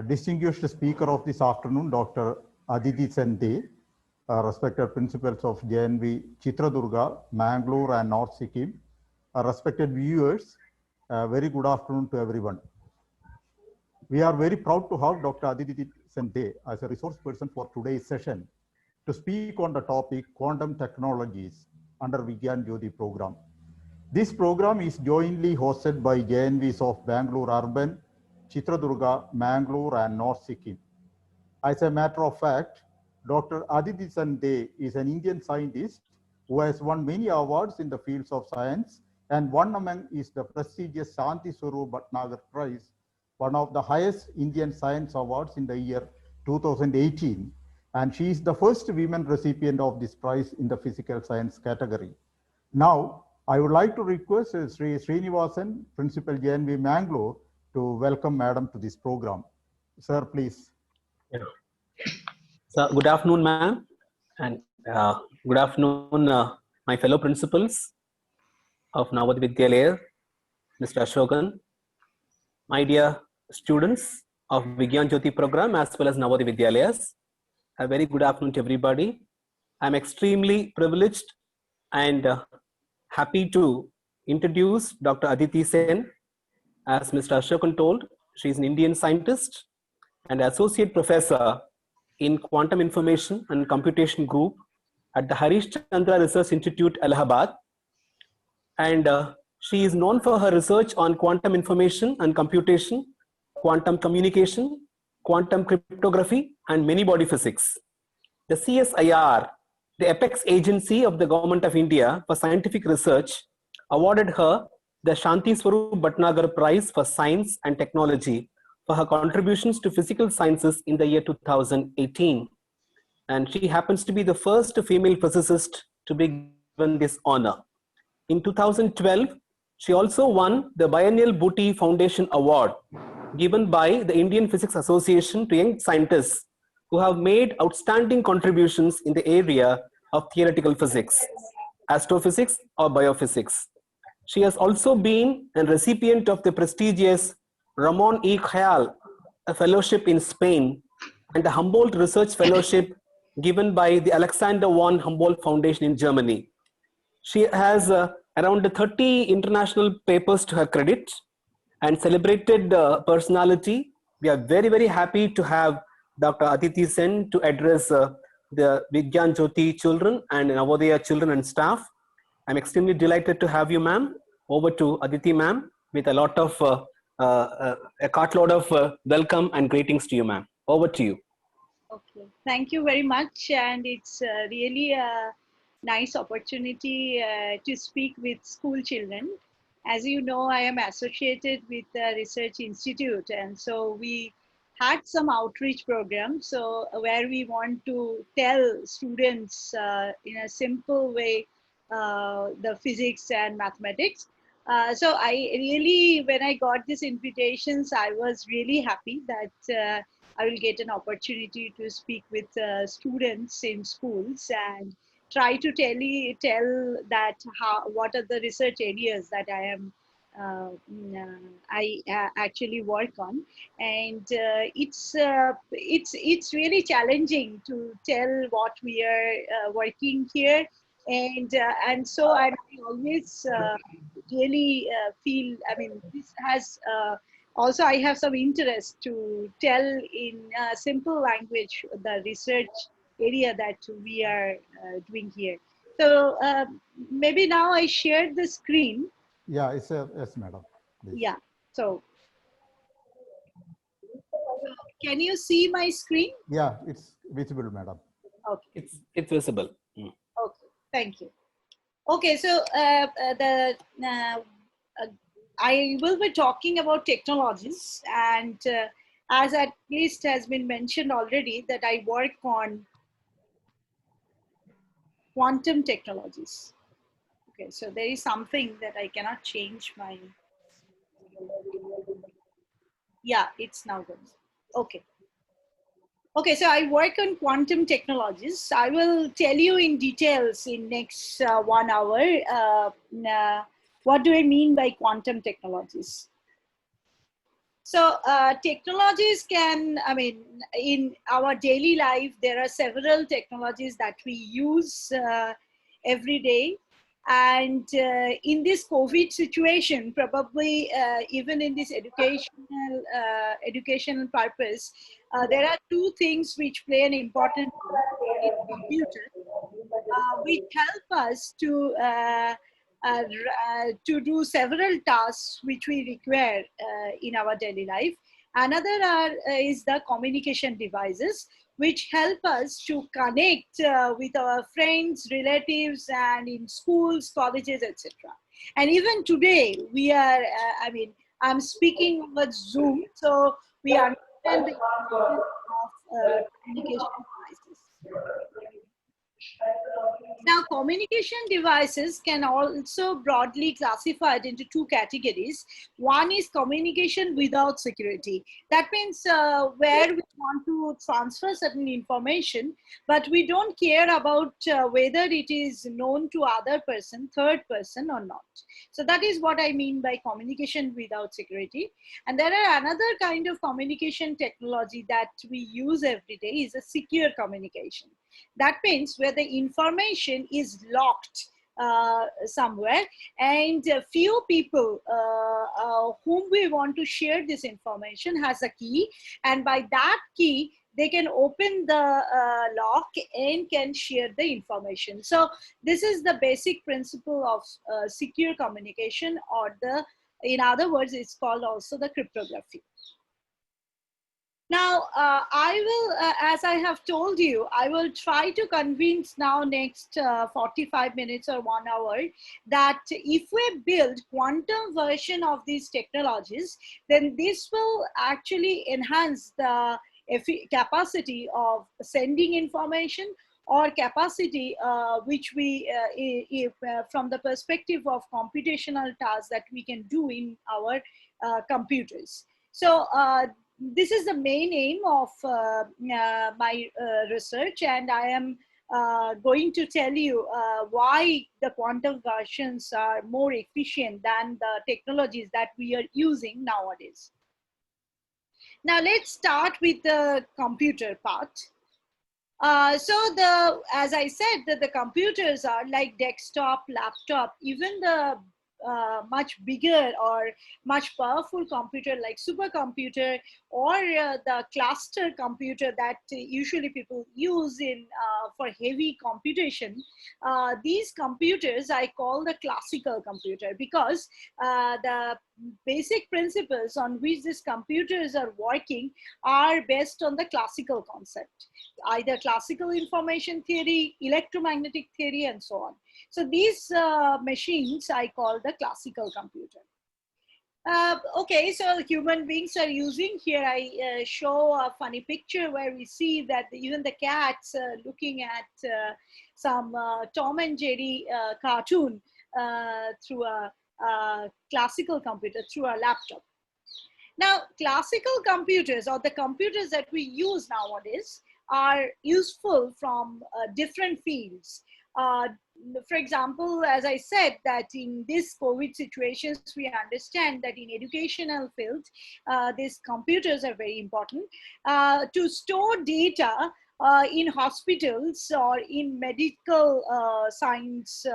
Distinguished speaker of this afternoon, Dr. ADITI SEN, respected principals of JNV Chitradurga, Mangalore and North Sikkim, respected viewers, very good afternoon to everyone. We are very proud to have Dr. ADITI SEN as a resource person for today's session to speak on the topic quantum technologies under Vigyan Jyoti program. This program is jointly hosted by JNVs of Bangalore Urban, Chitradurga, Mangalore and North Sikkim. As a matter of fact, Dr. ADITI SEN is an Indian scientist who has won many awards in the fields of science, and one among is the prestigious Shanti Swarup Bhatnagar Prize, one of the highest Indian science awards in the year 2018. And she is the first women recipient of this prize in the physical science category. Now, I would like to request Sri Srinivasan, Principal JNV Mangalore, to welcome Madam to this program. Sir, please. Yeah. So, good afternoon, ma'am, and good afternoon, my fellow principals of Navodaya Vidyalaya, Mr. Ashokan, my dear students of Vigyan Jyoti program as well as Navodaya Vidyalayas. A very good afternoon to everybody. I'm extremely privileged and happy to introduce Dr. ADITI SEN. As Mr. Ashokan told, she is an Indian scientist and associate professor in Quantum Information and Computation Group at the Harish Chandra Research Institute, Allahabad. And she is known for her research on quantum information and computation, quantum communication, quantum cryptography, and many-body physics. The CSIR, the apex agency of the Government of India for scientific research, awarded her the Shanti Swarup Bhatnagar Prize for Science and Technology for her contributions to physical sciences in the year 2018. And she happens to be the first female physicist to be given this honor. In 2012, she also won the Biennial Booty Foundation Award given by the Indian Physics Association to young scientists who have made outstanding contributions in the area of theoretical physics, astrophysics or biophysics. She has also been a recipient of the prestigious Ramon E. Cajal, a fellowship in Spain, and the Humboldt Research Fellowship given by the Alexander von Humboldt Foundation in Germany. She has around 30 international papers to her credit and celebrated personality. We are very, very happy to have Dr. ADITI SEN to address the Vigyan Jyoti children and Navodaya children and staff. I'm extremely delighted to have you, ma'am. Over to Aditi, ma'am, with a lot of a cartload of welcome and greetings to you, ma'am. Over to you. Okay, thank you very much, and it's really a nice opportunity to speak with school children. As you know, I am associated with the Research Institute, and so we had some outreach programs. So where we want to tell students in a simple way the physics and mathematics. So I really, when I got these invitations, I was really happy that I will get an opportunity to speak with students in schools and try to tell that what are the research areas that I actually work on, and it's really challenging to tell what we are working here, and so I always really feel, I mean, this has also, I have some interest to tell in simple language the research area that we are doing here. So maybe now I shared the screen. Yeah, yes, madam. Please. Yeah, so can you see my screen? Yeah, it's visible, madam. Okay. It's visible. Okay, thank you. Okay, so I will be talking about technologies, and as at least has been mentioned already, that I work on quantum technologies. Okay, so there is something that I cannot change my, yeah, it's now good. Okay. Okay, so I work on quantum technologies. I will tell you in details in next 1 hour what do I mean by quantum technologies. So technologies can, I mean, in our daily life, there are several technologies that we use every day. And in this COVID situation, probably even in this educational purpose, there are two things which play an important role. One is computer, which help us to do several tasks which we require in our daily life. Another is the communication devices, which help us to connect with our friends, relatives, and in schools, colleges, etc. And even today, we are, I mean, I'm speaking over Zoom, so we understand the importance of communication devices. Now, communication devices can also broadly classified into two categories. One is communication without security. That means where we want to transfer certain information, but we don't care about whether it is known to other person, third person or not. So that is what I mean by communication without security. And there are another kind of communication technology that we use every day is a secure communication. That means where the information is locked somewhere, and a few people whom we want to share this information has a key, and by that key they can open the lock and can share the information. So this is the basic principle of secure communication, or in other words, it's called also the cryptography. Now, I will, as I have told you, I will try to convince now next 45 minutes or 1 hour that if we build quantum version of these technologies, then this will actually enhance the capacity of sending information, or capacity which we, from the perspective of computational tasks that we can do in our computers. So this is the main aim of my research, and I am going to tell you why the quantum versions are more efficient than the technologies that we are using nowadays. Now let's start with the computer part. So as I said, that the computers are like desktop, laptop, even the much bigger or much powerful computer like supercomputer, or the cluster computer that usually people use in for heavy computation. These computers I call the classical computer, because the basic principles on which these computers are working are based on the classical concept, either classical information theory, electromagnetic theory, and so on. So these machines I call the classical computer. Okay, so human beings are using, here I show a funny picture where we see that even the cats looking at some Tom and Jerry cartoon through a classical computer, through a laptop. Now, classical computers, or the computers that we use nowadays, are useful from different fields. For example, as I said, that in this COVID situations, we understand that in educational field, these computers are very important to store data in hospitals or in medical science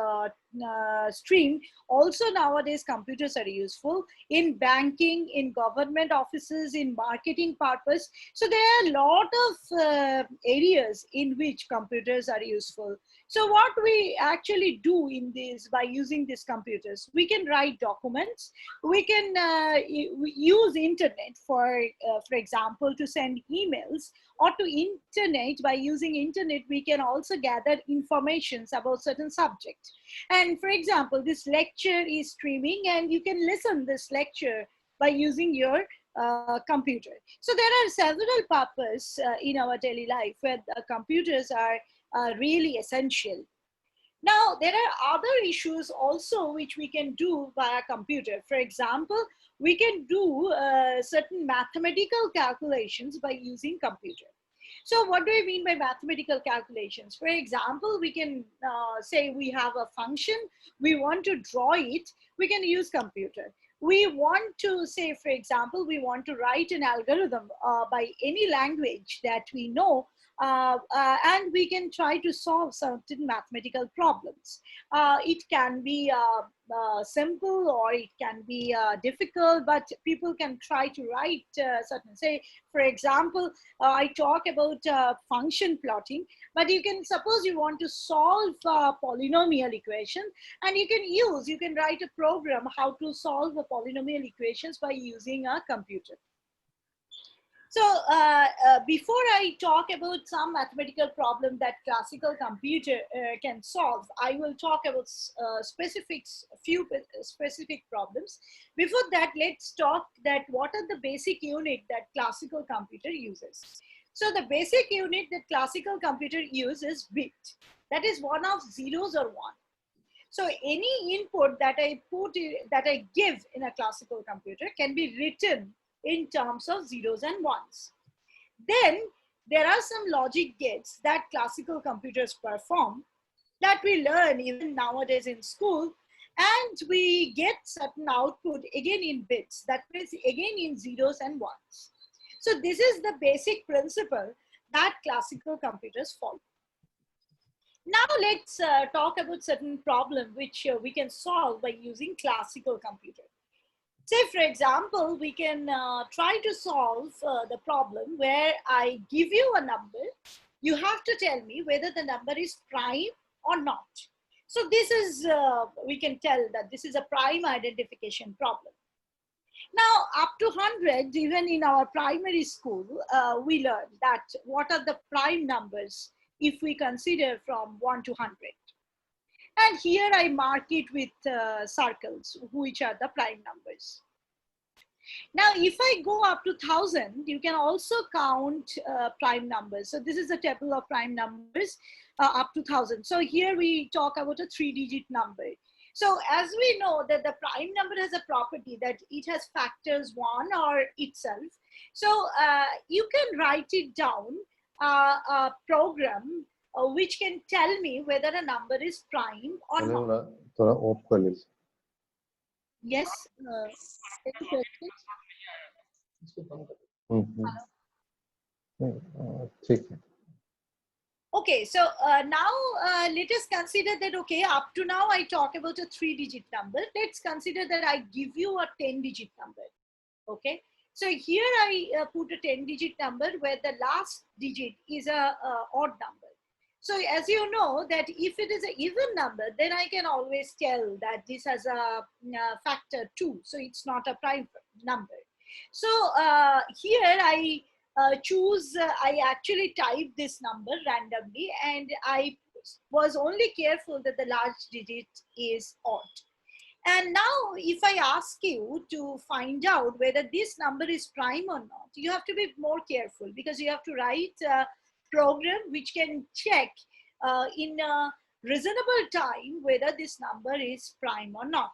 stream. Also nowadays computers are useful in banking, in government offices, in marketing purpose. So there are a lot of areas in which computers are useful. So what we actually do in this, by using these computers, we can write documents, we can use internet for example, to send emails, or to internet. By using internet, we can also gather informations about certain subjects. And for example, this lecture is streaming, and you can listen this lecture by using your computer. So there are several purposes in our daily life where computers are really essential. Now, there are other issues also which we can do via computer. For example, we can do certain mathematical calculations by using computer. So what do I mean by mathematical calculations? For example, we can say we have a function, we want to draw it, we can use computer. we want to say, for example, we want to write an algorithm by any language that we know, and we can try to solve certain mathematical problems. It can be simple or it can be difficult, but people can try to write certain, say, for example, I talk about function plotting, but you can suppose you want to solve polynomial equation, and you can write a program how to solve the polynomial equations by using a computer. So before I talk about some mathematical problem that classical computer can solve, I will talk about few specific problems. Before that, let's talk that what are the basic unit that classical computer uses. So the basic unit that classical computer uses bit. That is one of zeros or one. So any input that I give in a classical computer can be written in terms of zeros and ones. Then there are some logic gates that classical computers perform that we learn even nowadays in school, and we get certain output again in bits, that means again in zeros and ones. So this is the basic principle that classical computers follow. Now let's talk about certain problem which we can solve by using classical computer. Say, for example, we can try to solve the problem where I give you a number. You have to tell me whether the number is prime or not. So this is, we can tell that this is a prime identification problem. Now, up to 100, even in our primary school, we learned that what are the prime numbers if we consider from 1 to 100. And here I mark it with circles, which are the prime numbers. Now, if I go up to 1000, you can also count prime numbers. So this is a table of prime numbers up to 1000. So here we talk about a 3-digit number. So as we know that the prime number has a property that it has factors 1 or itself. So you can write it down, a program which can tell me whether a number is prime or not. Yes. Any questions? Okay, so now let us consider that, okay, up to now I talk about a 3-digit number. Let's consider that I give you a 10-digit number. Okay, so here I put a 10-digit number where the last digit is a odd number. So as you know that if it is an even number, then I can always tell that this has a factor 2. So it's not a prime number. So here I I actually typed this number randomly, and I was only careful that the large digit is odd. And now if I ask you to find out whether this number is prime or not, you have to be more careful, because you have to write a program which can check in a reasonable time whether this number is prime or not.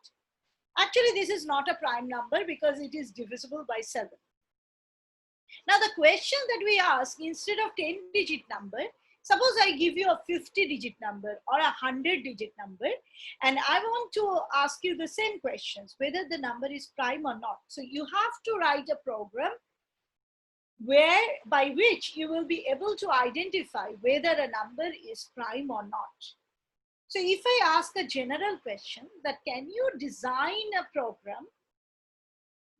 Actually, this is not a prime number because it is divisible by 7. Now the question that we ask, instead of 10-digit number, suppose I give you a 50-digit number or a 100-digit number, and I want to ask you the same questions, whether the number is prime or not. So you have to write a program by which you will be able to identify whether a number is prime or not. So if I ask a general question that can you design a program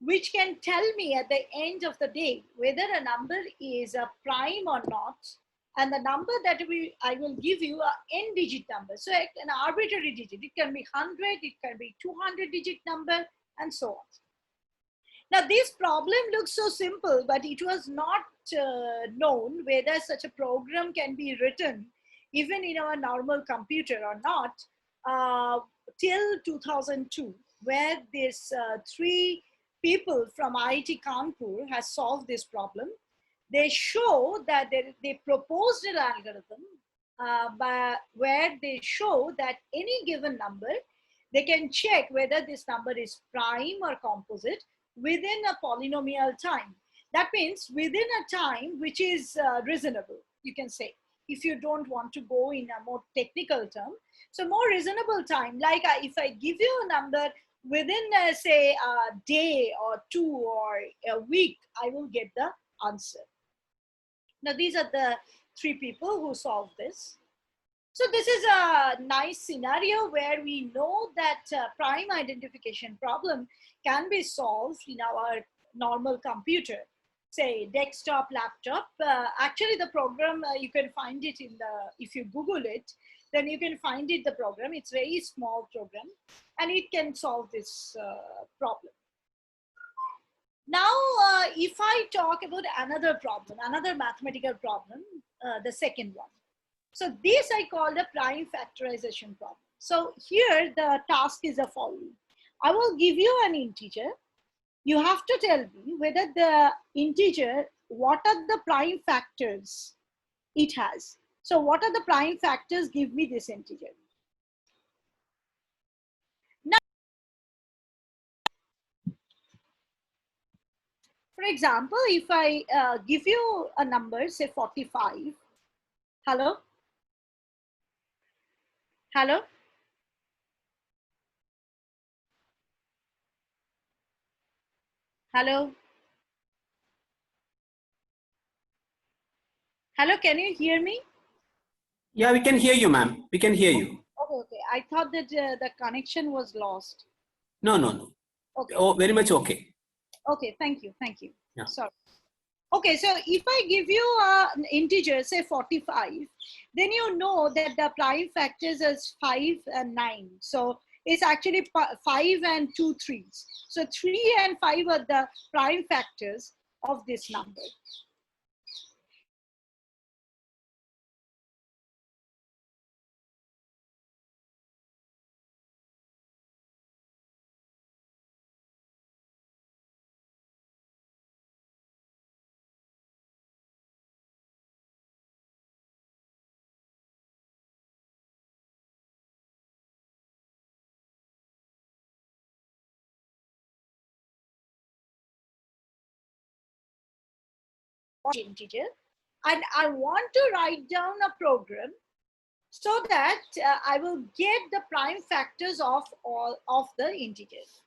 which can tell me at the end of the day whether a number is a prime or not, and the number that I will give you a n-digit number, so an arbitrary digit, it can be 100, it can be 200-digit number, and so on. Now this problem looks so simple, but it was not known whether such a program can be written even in our normal computer or not till 2002, where this 3 people from IIT Kanpur has solved this problem. They show that they proposed an algorithm where they show that any given number, they can check whether this number is prime or composite within a polynomial time. That means within a time which is reasonable, you can say, if you don't want to go in a more technical term. So more reasonable time, like if I give you a number within say a day or two or a week, I will get the answer. Now these are the three people who solved this. So this is a nice scenario where we know that prime identification problem can be solved in our normal computer, say desktop, laptop. Actually the program, you can find it in the, if you Google it, then you can find it, the program. It's very small program and it can solve this problem. Now, if I talk about another problem, another mathematical problem, the second one. So this I call the prime factorization problem. So here the task is the following. I will give you an integer. You have to tell me whether the integer, what are the prime factors it has. So what are the prime factors give me this integer? Now, for example, if I give you a number, say 45. Hello? Hello? Hello? Hello, can you hear me? Yeah, we can hear you, ma'am. We can hear you. Okay, okay. I thought that the connection was lost. No, no, no. Okay. Oh, very much okay. Okay, thank you, thank you. Yeah. Sorry. Okay, so if I give you an integer, say 45, then you know that the prime factors is 5 and 9. So it's actually 5 and 2 3s. So 3 and 5 are the prime factors of this number. Integer, and I want to write down a program so that I will get the prime factors of all of the integers.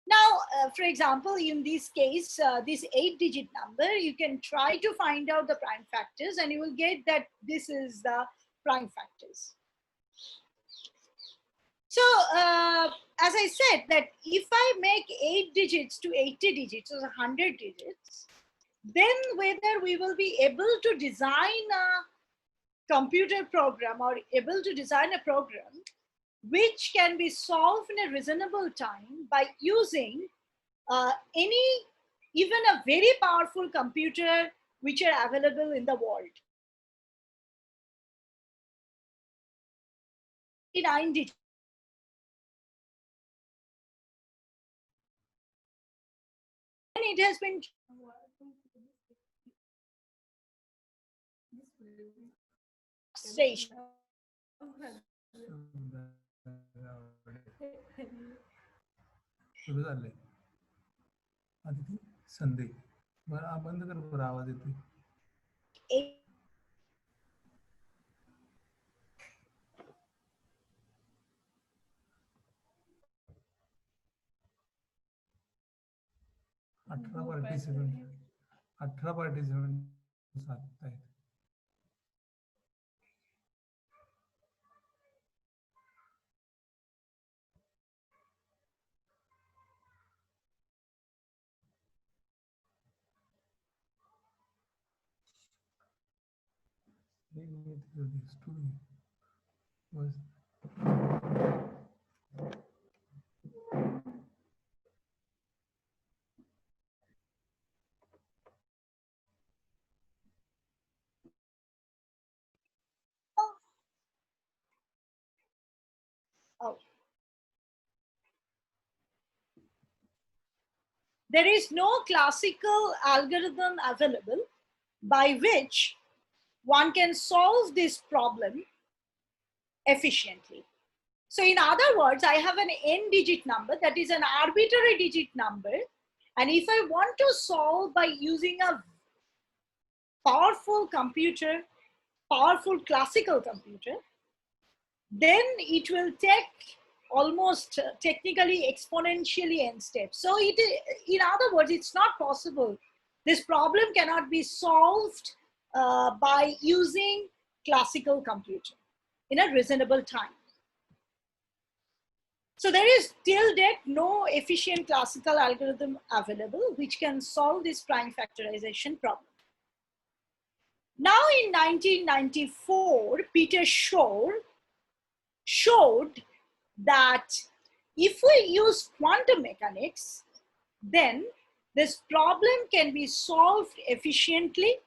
Now, for example, in this case, this 8-digit number, you can try to find out the prime factors and you will get that this is the prime factors. So, as I said, that if I make 8 digits to 80 digits or 100 digits, then whether we will be able to design a computer program or able to design a program which can be solved in a reasonable time by using even a very powerful computer which are available in the world. 9 digits. And it has been station. सुरू झाले आदिती संधी बरं बंद कर बरं आवाज येतोय 18 participant साथ आहेत Oh. There is no classical algorithm available by which one can solve this problem efficiently. So in other words, I have an n-digit number that is an arbitrary digit number. And if I want to solve by using a powerful computer, powerful classical computer, then it will take almost technically exponentially n steps. So in other words, it's not possible. This problem cannot be solved by using classical computing in a reasonable time. So there is till date no efficient classical algorithm available which can solve this prime factorization problem. Now in 1994, Peter Shor showed that if we use quantum mechanics, then this problem can be solved efficiently.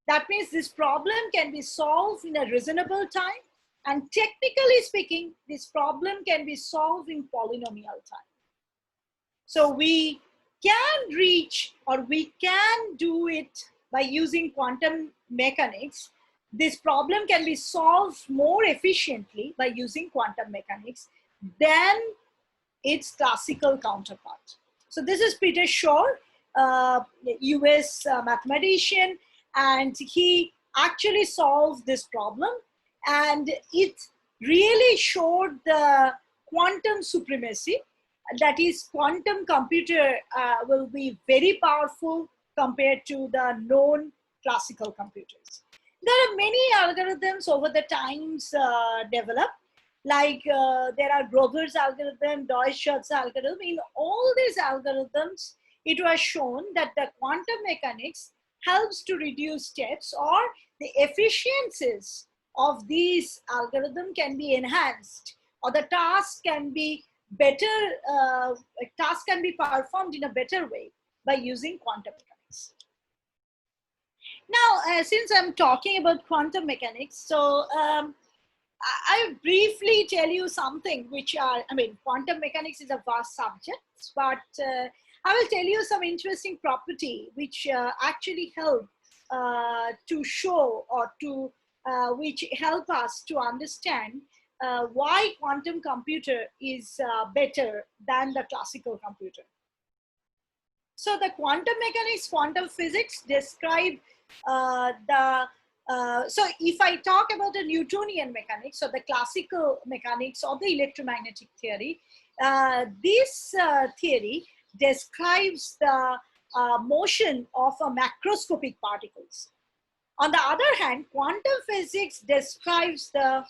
That means this problem can be solved in a reasonable time. And technically speaking, this problem can be solved in polynomial time. So we can reach, or we can do it by using quantum mechanics. This problem can be solved more efficiently by using quantum mechanics than its classical counterpart. So this is Peter Shor, US mathematician, and he actually solved this problem, and it really showed the quantum supremacy. That is, quantum computer will be very powerful compared to the known classical computers. There are many algorithms over the times developed, like there are Grover's algorithm, Deutsch-Schurz algorithm. In all these algorithms, it was shown that the quantum mechanics helps to reduce steps, or the efficiencies of these algorithms can be enhanced, or the task can be better, task can be performed in a better way by using quantum mechanics. Now, since I'm talking about quantum mechanics, so I briefly tell you something which are, quantum mechanics is a vast subject, but I will tell you some interesting property which actually help to show, or to which help us to understand why quantum computer is better than the classical computer. So the quantum mechanics, quantum physics describe so if I talk about the Newtonian mechanics, or the classical mechanics, or the electromagnetic theory, this theory describes the motion of a macroscopic particles. On the other hand, quantum physics describes the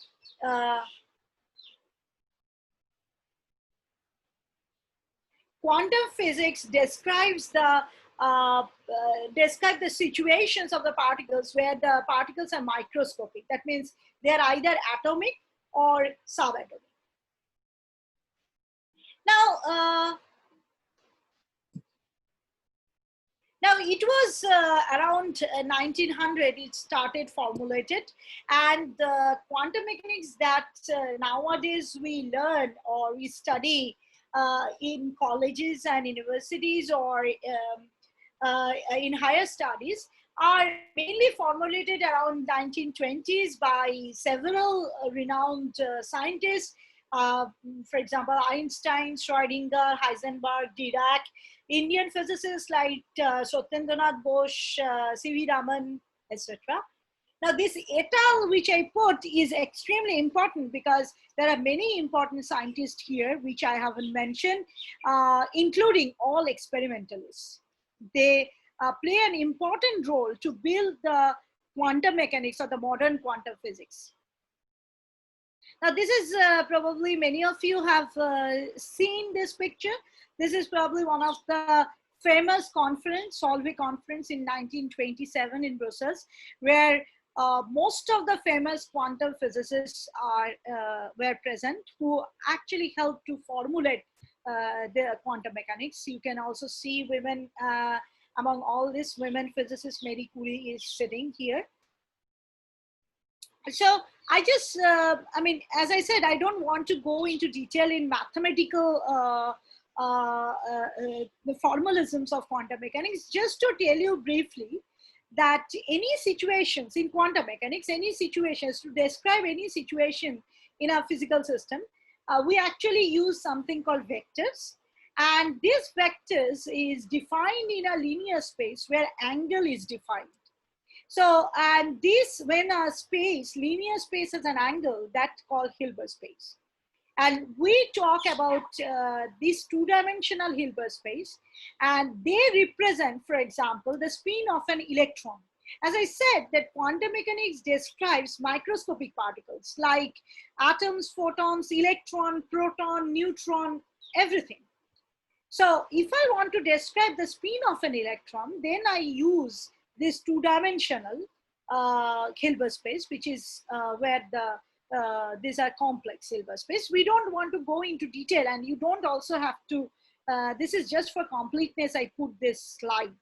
describe the situations of the particles where the particles are microscopic. That means they are either atomic or subatomic. Now it was around 1900 it started formulated, and the quantum mechanics that nowadays we learn or we study in colleges and universities, or in higher studies, are mainly formulated around 1920s by several renowned scientists. For example, Einstein, Schrödinger, Heisenberg, Dirac, Indian physicists like Satyendranath Bose, C.V. Raman, etc. Now this et al. Which I put is extremely important because there are many important scientists here which I haven't mentioned, including all experimentalists. They play an important role to build the quantum mechanics or the modern quantum physics. Now this is probably many of you have seen this picture. This is probably one of the famous conference, Solvay conference in 1927 in Brussels, where most of the famous quantum physicists were present, who actually helped to formulate the quantum mechanics. You can also see women, among all these women physicists, Marie Curie is sitting here. So I just, as I said, I don't want to go into detail in mathematical the formalisms of quantum mechanics, just to tell you briefly that any situations in quantum mechanics, any situations, to describe any situation in a physical system, we actually use something called vectors. And these vectors is defined in a linear space where angle is defined. So, and this, when a space, linear space has an angle, that's called Hilbert space. And we talk about this two-dimensional Hilbert space, and they represent, for example, the spin of an electron. As I said, that quantum mechanics describes microscopic particles like atoms, photons, electron, proton, neutron, everything. So if I want to describe the spin of an electron, then I use this two-dimensional Hilbert space, which is where these are complex Hilbert space. We don't want to go into detail, and you don't also have to, this is just for completeness, I put this slide.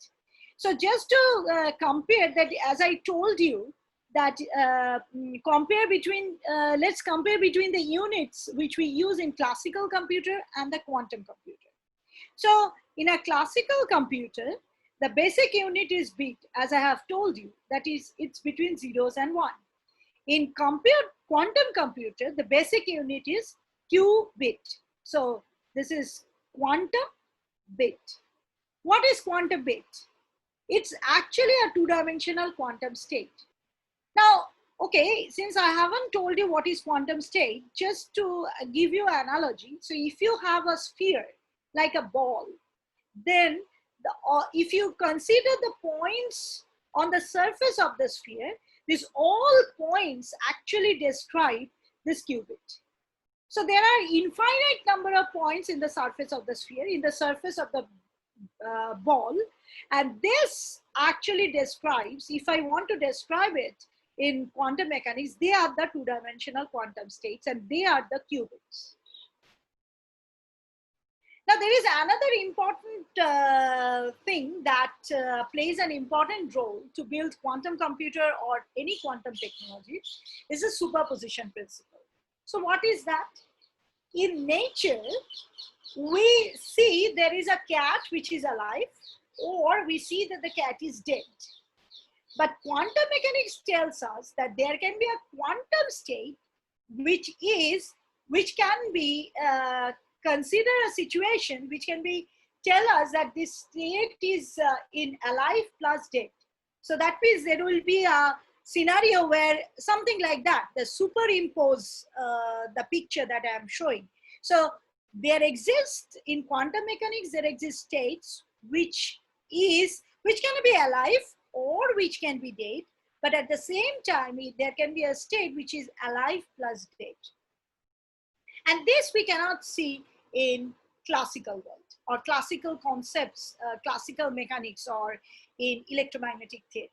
So just to compare that, as I told you, that let's compare between the units which we use in classical computer and the quantum computer. So in a classical computer, the basic unit is bit, as I have told you, that is, it's between zeros and one. In quantum computer, the basic unit is qubit. So this is quantum bit. What is quantum bit? It's actually a two-dimensional quantum state. Now, okay, since I haven't told you what is quantum state, just to give you an analogy. So if you have a sphere, like a ball, then if you consider the points on the surface of the sphere, these all points actually describe this qubit. So there are infinite number of points in the surface of the sphere, in the surface of the ball, and this actually describes, if I want to describe it in quantum mechanics, they are the two-dimensional quantum states, and they are the qubits. Now, there is another important thing that plays an important role to build quantum computer or any quantum technology is the superposition principle. So what is that? In nature, we see there is a cat which is alive, or we see that the cat is dead. But quantum mechanics tells us that there can be a quantum state which can be consider a situation which can be tell us that this state is in alive plus dead. So that means there will be a scenario where something like that, the superimpose the picture that I am showing. So there exists in quantum mechanics, there exist states which can be alive or which can be dead, but at the same time there can be a state which is alive plus dead. And this we cannot see in classical world or classical concepts, classical mechanics, or in electromagnetic theory.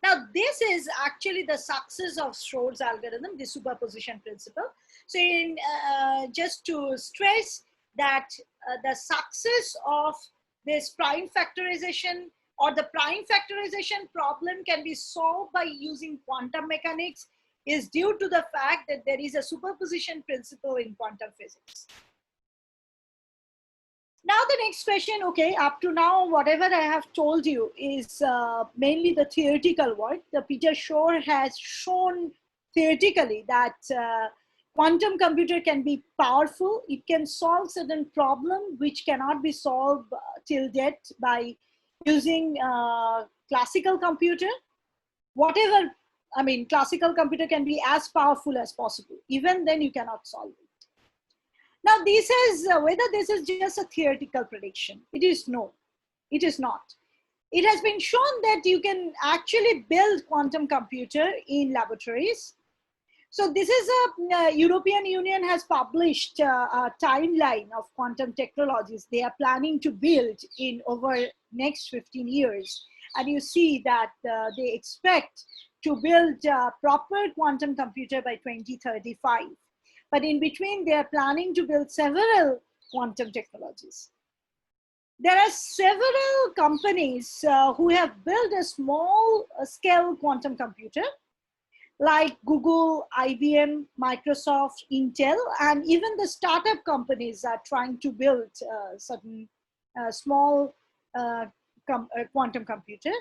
Now, this is actually the success of Schrod's algorithm, the superposition principle. So just to stress that the success of this prime factorization or the prime factorization problem can be solved by using quantum mechanics is due to the fact that there is a superposition principle in quantum physics. Now the next question, okay, up to now, whatever I have told you is mainly the theoretical work. The Peter Shor has shown theoretically that quantum computer can be powerful. It can solve certain problem which cannot be solved till date by using classical computer. Whatever, I mean, classical computer can be as powerful as possible. Even then you cannot solve it. Now this is, whether this is just a theoretical prediction, it is no, it is not. It has been shown that you can actually build quantum computer in laboratories. So this is European Union has published a timeline of quantum technologies they are planning to build in over next 15 years. And you see that they expect to build a proper quantum computer by 2035. But in between, they are planning to build several quantum technologies. There are several companies who have built a small scale quantum computer, like Google, IBM, Microsoft, Intel, and even the startup companies are trying to build certain small quantum computer.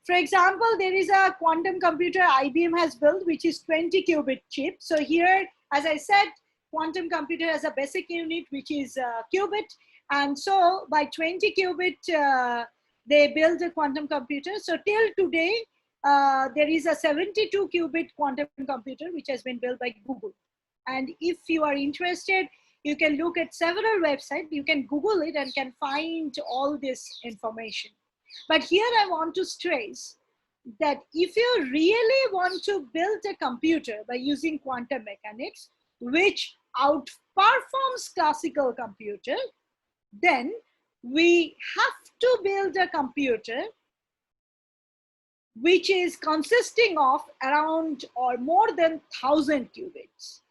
For example, there is a quantum computer IBM has built, which is 20 qubit chip. So here, as I said, quantum computer has a basic unit, which is qubit. And so by 20 qubit, they build a quantum computer. So till today, there is a 72 qubit quantum computer, which has been built by Google. And if you are interested, you can look at several websites. You can Google it and can find all this information. But here I want to stress that if you really want to build a computer by using quantum mechanics, which outperforms classical computer, then we have to build a computer which is consisting of around or more than 1,000 qubits.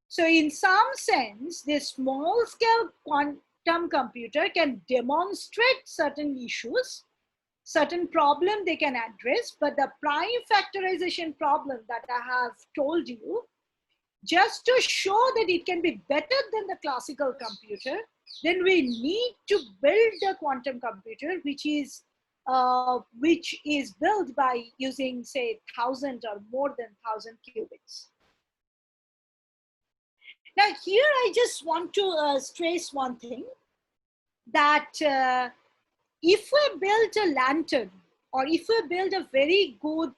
So in some sense, this small scale quantum computer can demonstrate certain issues, certain problem they can address, but the prime factorization problem that I have told you, just to show that it can be better than the classical computer, then we need to build a quantum computer which is built by using, say, 1,000 or more than 1,000 qubits. Now here I just want to stress one thing, that if we build a lantern, or if we build a very good,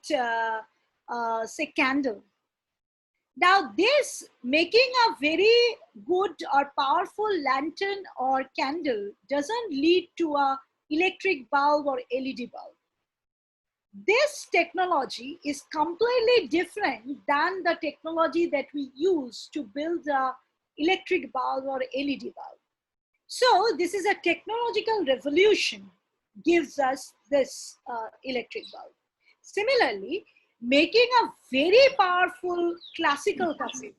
say, candle, now this making a very good or powerful lantern or candle doesn't lead to a electric bulb or LED bulb. This technology is completely different than the technology that we use to build a electric bulb or LED bulb. So this is a technological revolution gives us this electric bulb. Similarly, making a very powerful classical computer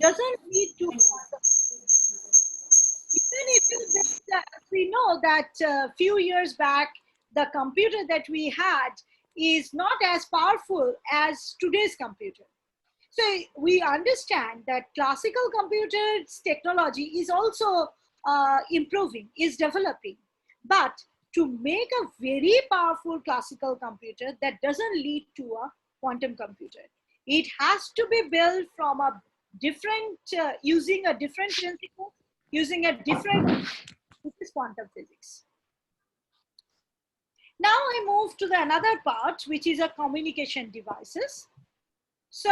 doesn't lead to quantum. Even if you build, we know that a few years back, the computer that we had is not as powerful as today's computer. So we understand that classical computers technology is also improving, is developing. But to make a very powerful classical computer, that doesn't lead to a quantum computer. It has to be built from a different, using a different principle, using a different, this is quantum physics. Now I move to the another part, which is a communication devices. So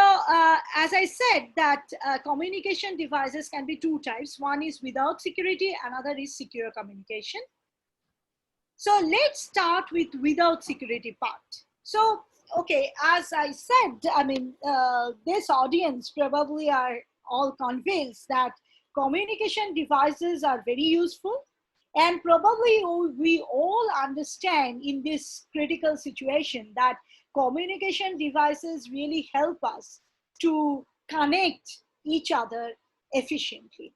as I said that communication devices can be two types. One is without security, another is secure communication. So let's start with without security part. So, okay, as I said, I mean, this audience probably are all convinced that communication devices are very useful, and probably we all understand in this critical situation that communication devices really help us to connect each other efficiently.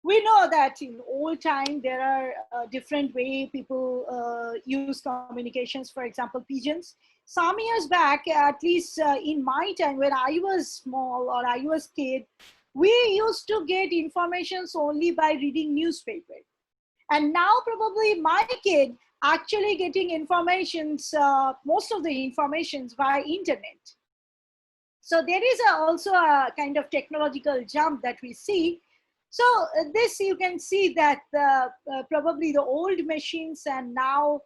We know that in old time, there are different ways people use communications, for example, pigeons. Some years back, at least in my time when I was small or I was kid, we used to get informations only by reading newspaper. And now probably my kid actually getting informations, most of the informations via internet. So there is also a kind of technological jump that we see. So this you can see that probably the old machines and now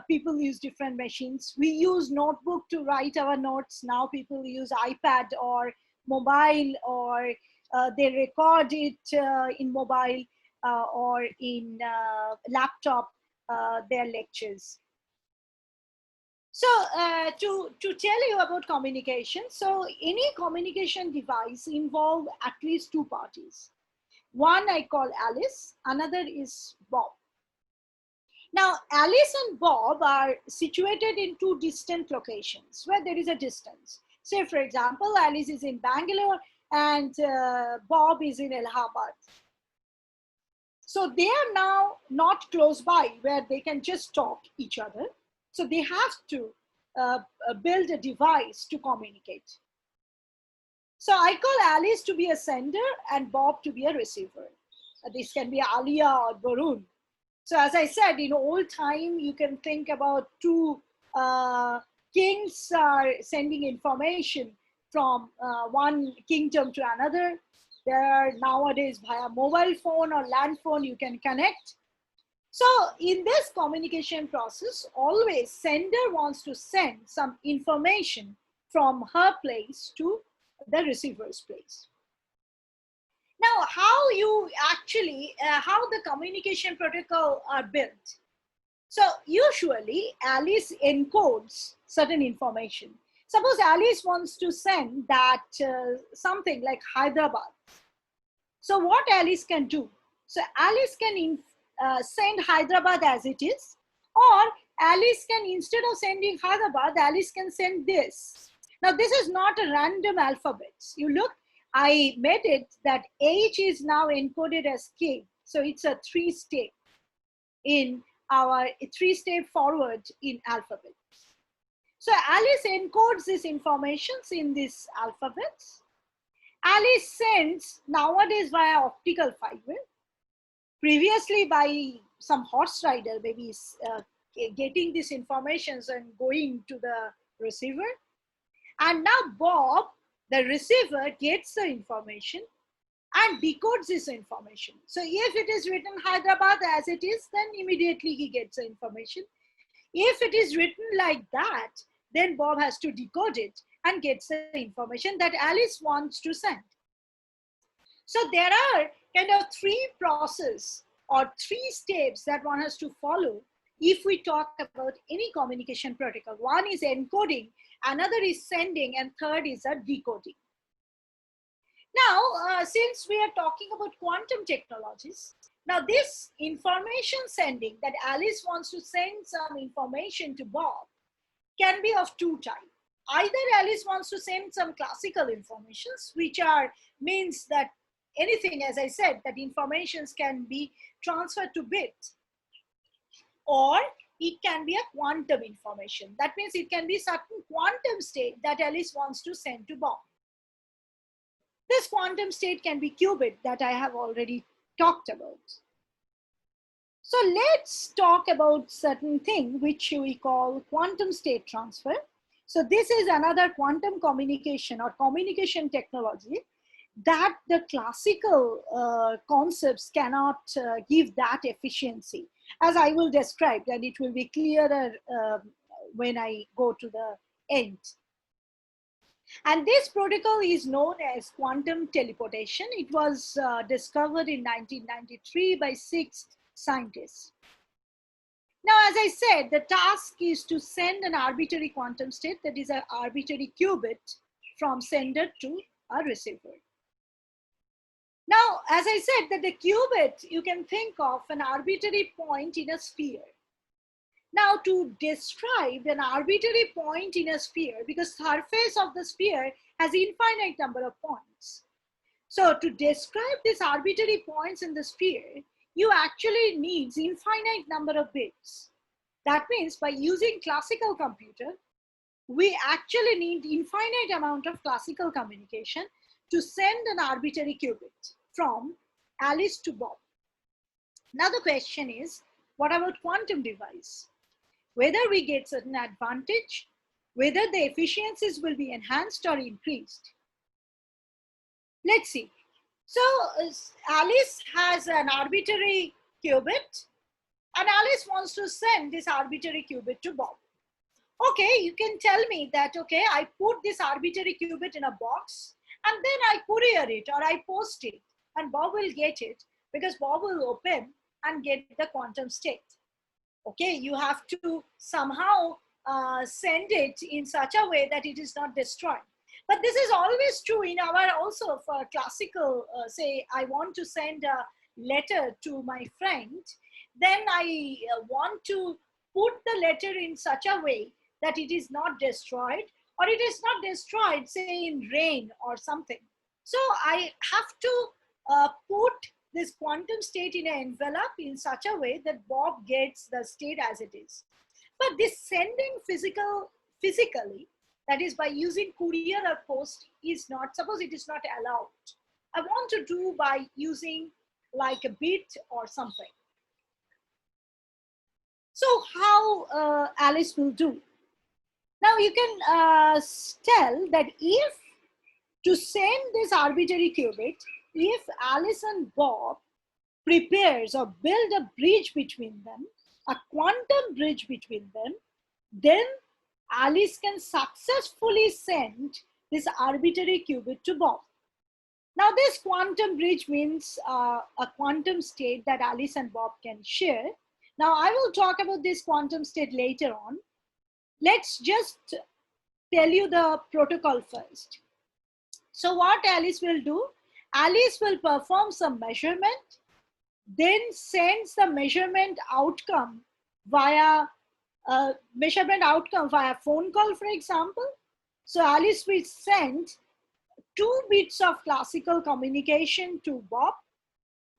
people use different machines. We use notebook to write our notes. Now people use iPad or mobile, or they record it in mobile or in laptop, their lectures. So to tell you about communication, so any communication device involve at least two parties. One I call Alice, another is Bob. Now, Alice and Bob are situated in two distant locations where there is a distance. Say, for example, Alice is in Bangalore and Bob is in Allahabad. So they are now not close by where they can just talk each other. So they have to build a device to communicate. So I call Alice to be a sender and Bob to be a receiver. This can be Alia or Barun. So as I said, in old time, you can think about two kings are sending information from one kingdom to another. There are nowadays via mobile phone or land phone, you can connect. So in this communication process, always sender wants to send some information from her place to the receiver's place. Now, how you actually, how the communication protocol are built. So usually Alice encodes certain information. Suppose Alice wants to send that something like Hyderabad. So what Alice can do? So Alice can send Hyderabad as it is, or Alice can, instead of sending Hyderabad, Alice can send this. Now this is not a random alphabet. You look, I made it that H is now encoded as K. So it's a 3-step in our 3-step forward in alphabet. So Alice encodes these informations in these alphabets. Alice sends nowadays via optical fiber. Previously by some horse rider, maybe getting these informations and going to the receiver. And now Bob, the receiver, gets the information and decodes this information. So if it is written Hyderabad as it is, then immediately he gets the information. If it is written like that, then Bob has to decode it and gets the information that Alice wants to send. So there are kind of 3 processes or 3 steps that one has to follow if we talk about any communication protocol. One is encoding, another is sending, and third is a decoding. Now, since we are talking about quantum technologies, now this information sending that Alice wants to send some information to Bob can be of 2 types. Either Alice wants to send some classical informations, which means that anything, as I said, that informations can be transferred to bits, or it can be a quantum information. That means it can be certain quantum state that Alice wants to send to Bob. This quantum state can be qubit that I have already talked about. So let's talk about certain thing which we call quantum state transfer. So this is another quantum communication or communication technology that the classical concepts cannot give that efficiency, as I will describe, and it will be clearer when I go to the end. And this protocol is known as quantum teleportation. It was discovered in 1993 by 6 scientists. Now, as I said, the task is to send an arbitrary quantum state, that is an arbitrary qubit, from sender to a receiver. Now, as I said, that the qubit, you can think of an arbitrary point in a sphere. Now, to describe an arbitrary point in a sphere, because surface of the sphere has infinite number of points. So to describe these arbitrary points in the sphere, you actually need infinite number of bits. That means by using classical computer, we actually need infinite amount of classical communication to send an arbitrary qubit from Alice to Bob. Now the question is, what about quantum device? Whether we get certain advantage, whether the efficiencies will be enhanced or increased. Let's see. So Alice has an arbitrary qubit, and Alice wants to send this arbitrary qubit to Bob. Okay, you can tell me that, okay, I put this arbitrary qubit in a box and then I courier it or I post it, and Bob will get it because Bob will open and get the quantum state. Okay, you have to somehow send it in such a way that it is not destroyed. But this is always true in our also for classical, say I want to send a letter to my friend, then I want to put the letter in such a way that it is not destroyed, or it is not destroyed, say in rain or something. So I have to put this quantum state in an envelope in such a way that Bob gets the state as it is. But this sending physically, that is by using courier or post, is not, suppose it is not allowed. I want to do by using like a bit or something. So how Alice will do? Now you can tell that if to send this arbitrary qubit, if Alice and Bob prepares or build a bridge between them, a quantum bridge between them, then Alice can successfully send this arbitrary qubit to Bob. Now this quantum bridge means a quantum state that Alice and Bob can share. Now I will talk about this quantum state later on. Let's just tell you the protocol first. So what Alice will do, Alice will perform some measurement, then sends the measurement outcome via phone call, for example. So Alice will send 2 bits of classical communication to Bob,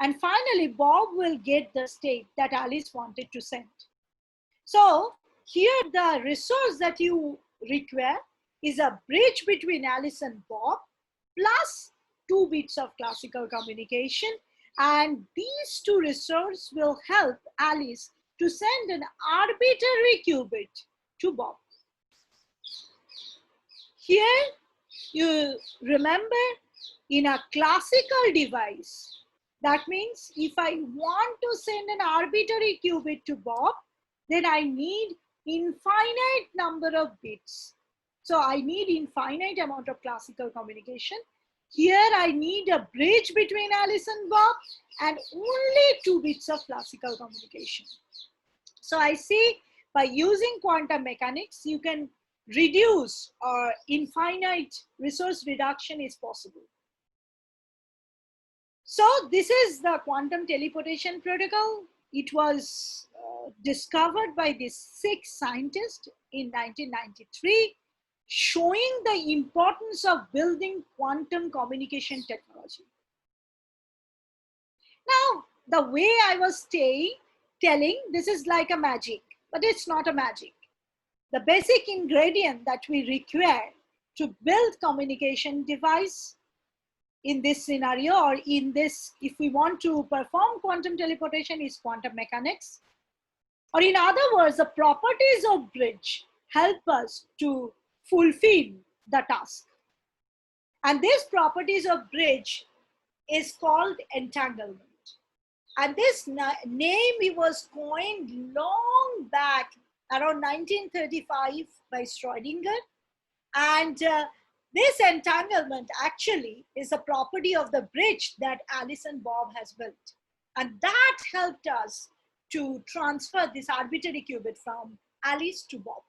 and finally Bob will get the state that Alice wanted to send. So here the resource that you require is a bridge between Alice and Bob plus 2 bits of classical communication, and these 2 resources will help Alice to send an arbitrary qubit to Bob. Here you remember, in a classical device, that means if I want to send an arbitrary qubit to Bob, then I need infinite number of bits. So I need infinite amount of classical communication. Here I need a bridge between Alice and Bob and only 2 bits of classical communication. So I see by using quantum mechanics, you can reduce or infinite resource reduction is possible. So this is the quantum teleportation protocol. It was discovered by these 6 scientists in 1993, showing the importance of building quantum communication technology. Now, the way I was telling, this is like a magic, but it's not a magic. The basic ingredient that we require to build communication device in this scenario, or in this, if we want to perform quantum teleportation, is quantum mechanics. Or in other words, the properties of bridge help us to fulfill the task. And these properties of bridge is called entanglement. And this name was coined long back, around 1935, by Schrödinger. And this entanglement actually is a property of the bridge that Alice and Bob has built. And that helped us to transfer this arbitrary qubit from Alice to Bob.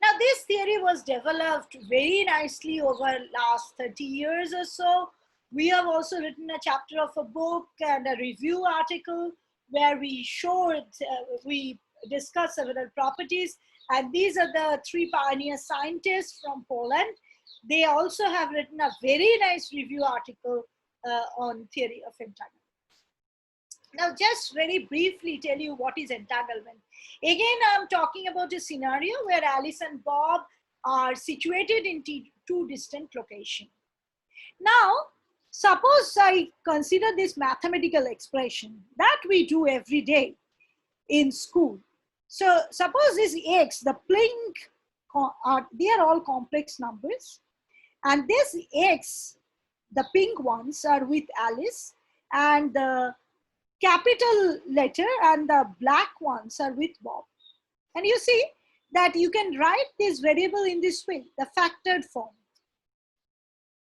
Now, this theory was developed very nicely over last 30 years or so. We have also written a chapter of a book and a review article where we showed, we discussed several properties. And these are the 3 pioneer scientists from Poland. They also have written a very nice review article on theory of entanglement. Now, just very briefly tell you what is entanglement. Again, I'm talking about a scenario where Alice and Bob are situated in 2 distant locations. Now, suppose I consider this mathematical expression that we do every day in school. So suppose this x, the pink, they are all complex numbers. And this x, the pink ones are with Alice, and the capital letter and the black ones are with Bob. And you see that you can write this variable in this way, the factored form.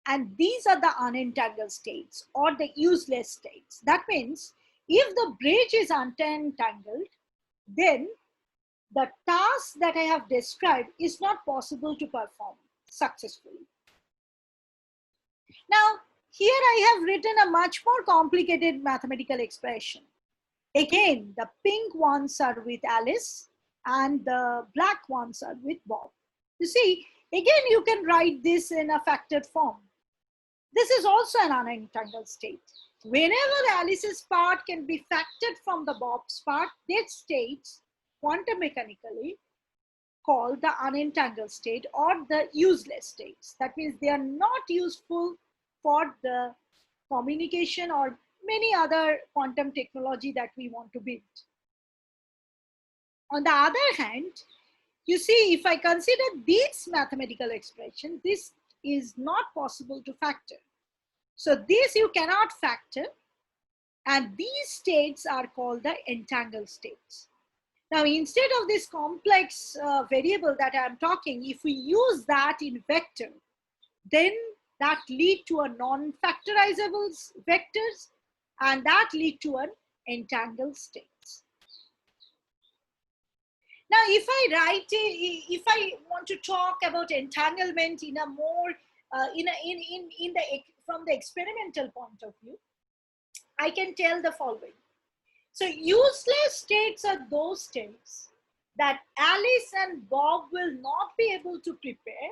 And these are the unentangled states or the useless states. That means if the bridge is unentangled, then the task that I have described is not possible to perform successfully. Now, here I have written a much more complicated mathematical expression. Again, the pink ones are with Alice and the black ones are with Bob. You see, again, you can write this in a factored form. This is also an unentangled state. Whenever Alice's part can be factored from the Bob's part, that states quantum mechanically called the unentangled state or the useless states. That means they are not useful for the communication or many other quantum technology that we want to build. On the other hand, you see, if I consider this mathematical expression, this is not possible to factor. So this you cannot factor, and these states are called the entangled states. Now, instead of this complex variable that I'm talking, if we use that in vector, then that lead to a non-factorizable vectors, and that lead to an entangled states. Now, if I want to talk about entanglement in a more from the experimental point of view, I can tell the following. So useless states are those states that Alice and Bob will not be able to prepare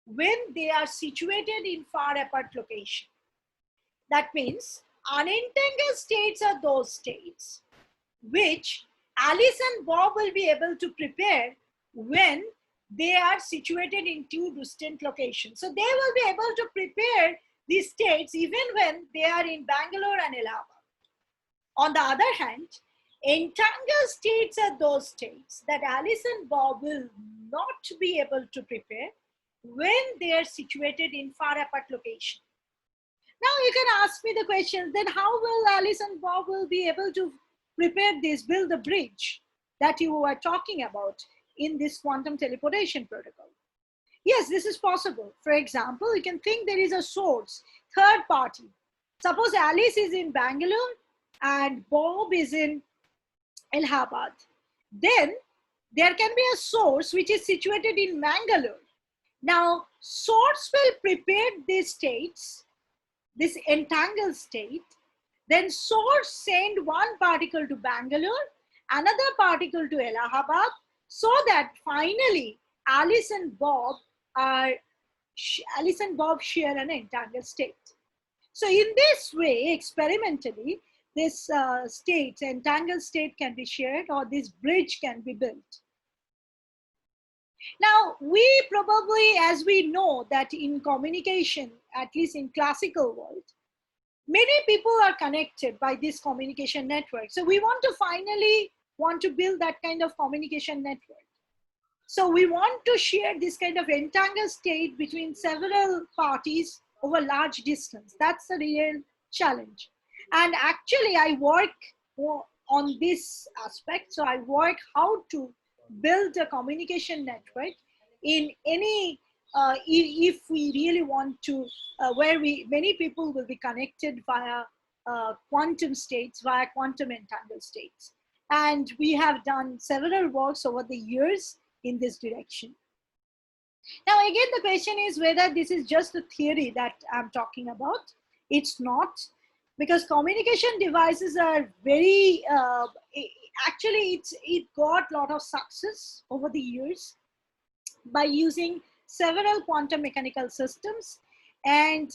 when they are situated in far apart location. That means unentangled states are those states which Alice and Bob will be able to prepare when they are situated in two distant locations. So they will be able to prepare these states even when they are in Bangalore and Allahabad. On the other hand, entangled states are those states that Alice and Bob will not be able to prepare when they are situated in far apart location. Now you can ask me the question, then how will Alice and Bob will be able to prepare this, build the bridge that you were talking about in this quantum teleportation protocol? Yes, this is possible. For example, you can think there is a source, third party. Suppose Alice is in Bangalore and Bob is in Allahabad. Then there can be a source which is situated in Mangalore. Now, source will prepare these states, this entangled state. Then source send one particle to Bangalore, another particle to Allahabad, so that finally Alice and Bob share an entangled state. So in this way, experimentally, this entangled state can be shared, or this bridge can be built. Now, we probably, as we know that in communication, at least in classical world, many people are connected by this communication network. So we want to build that kind of communication network. So we want to share this kind of entangled state between several parties over large distance. That's a real challenge. And actually I work on this aspect. So I work how to build a communication network in any, if we really want to, where many people will be connected via quantum states, via quantum entangled states. And we have done several works over the years in this direction. Now again, the question is whether this is just a theory that I'm talking about. It's not, because communication devices are very, actually it got a lot of success over the years by using several quantum mechanical systems. And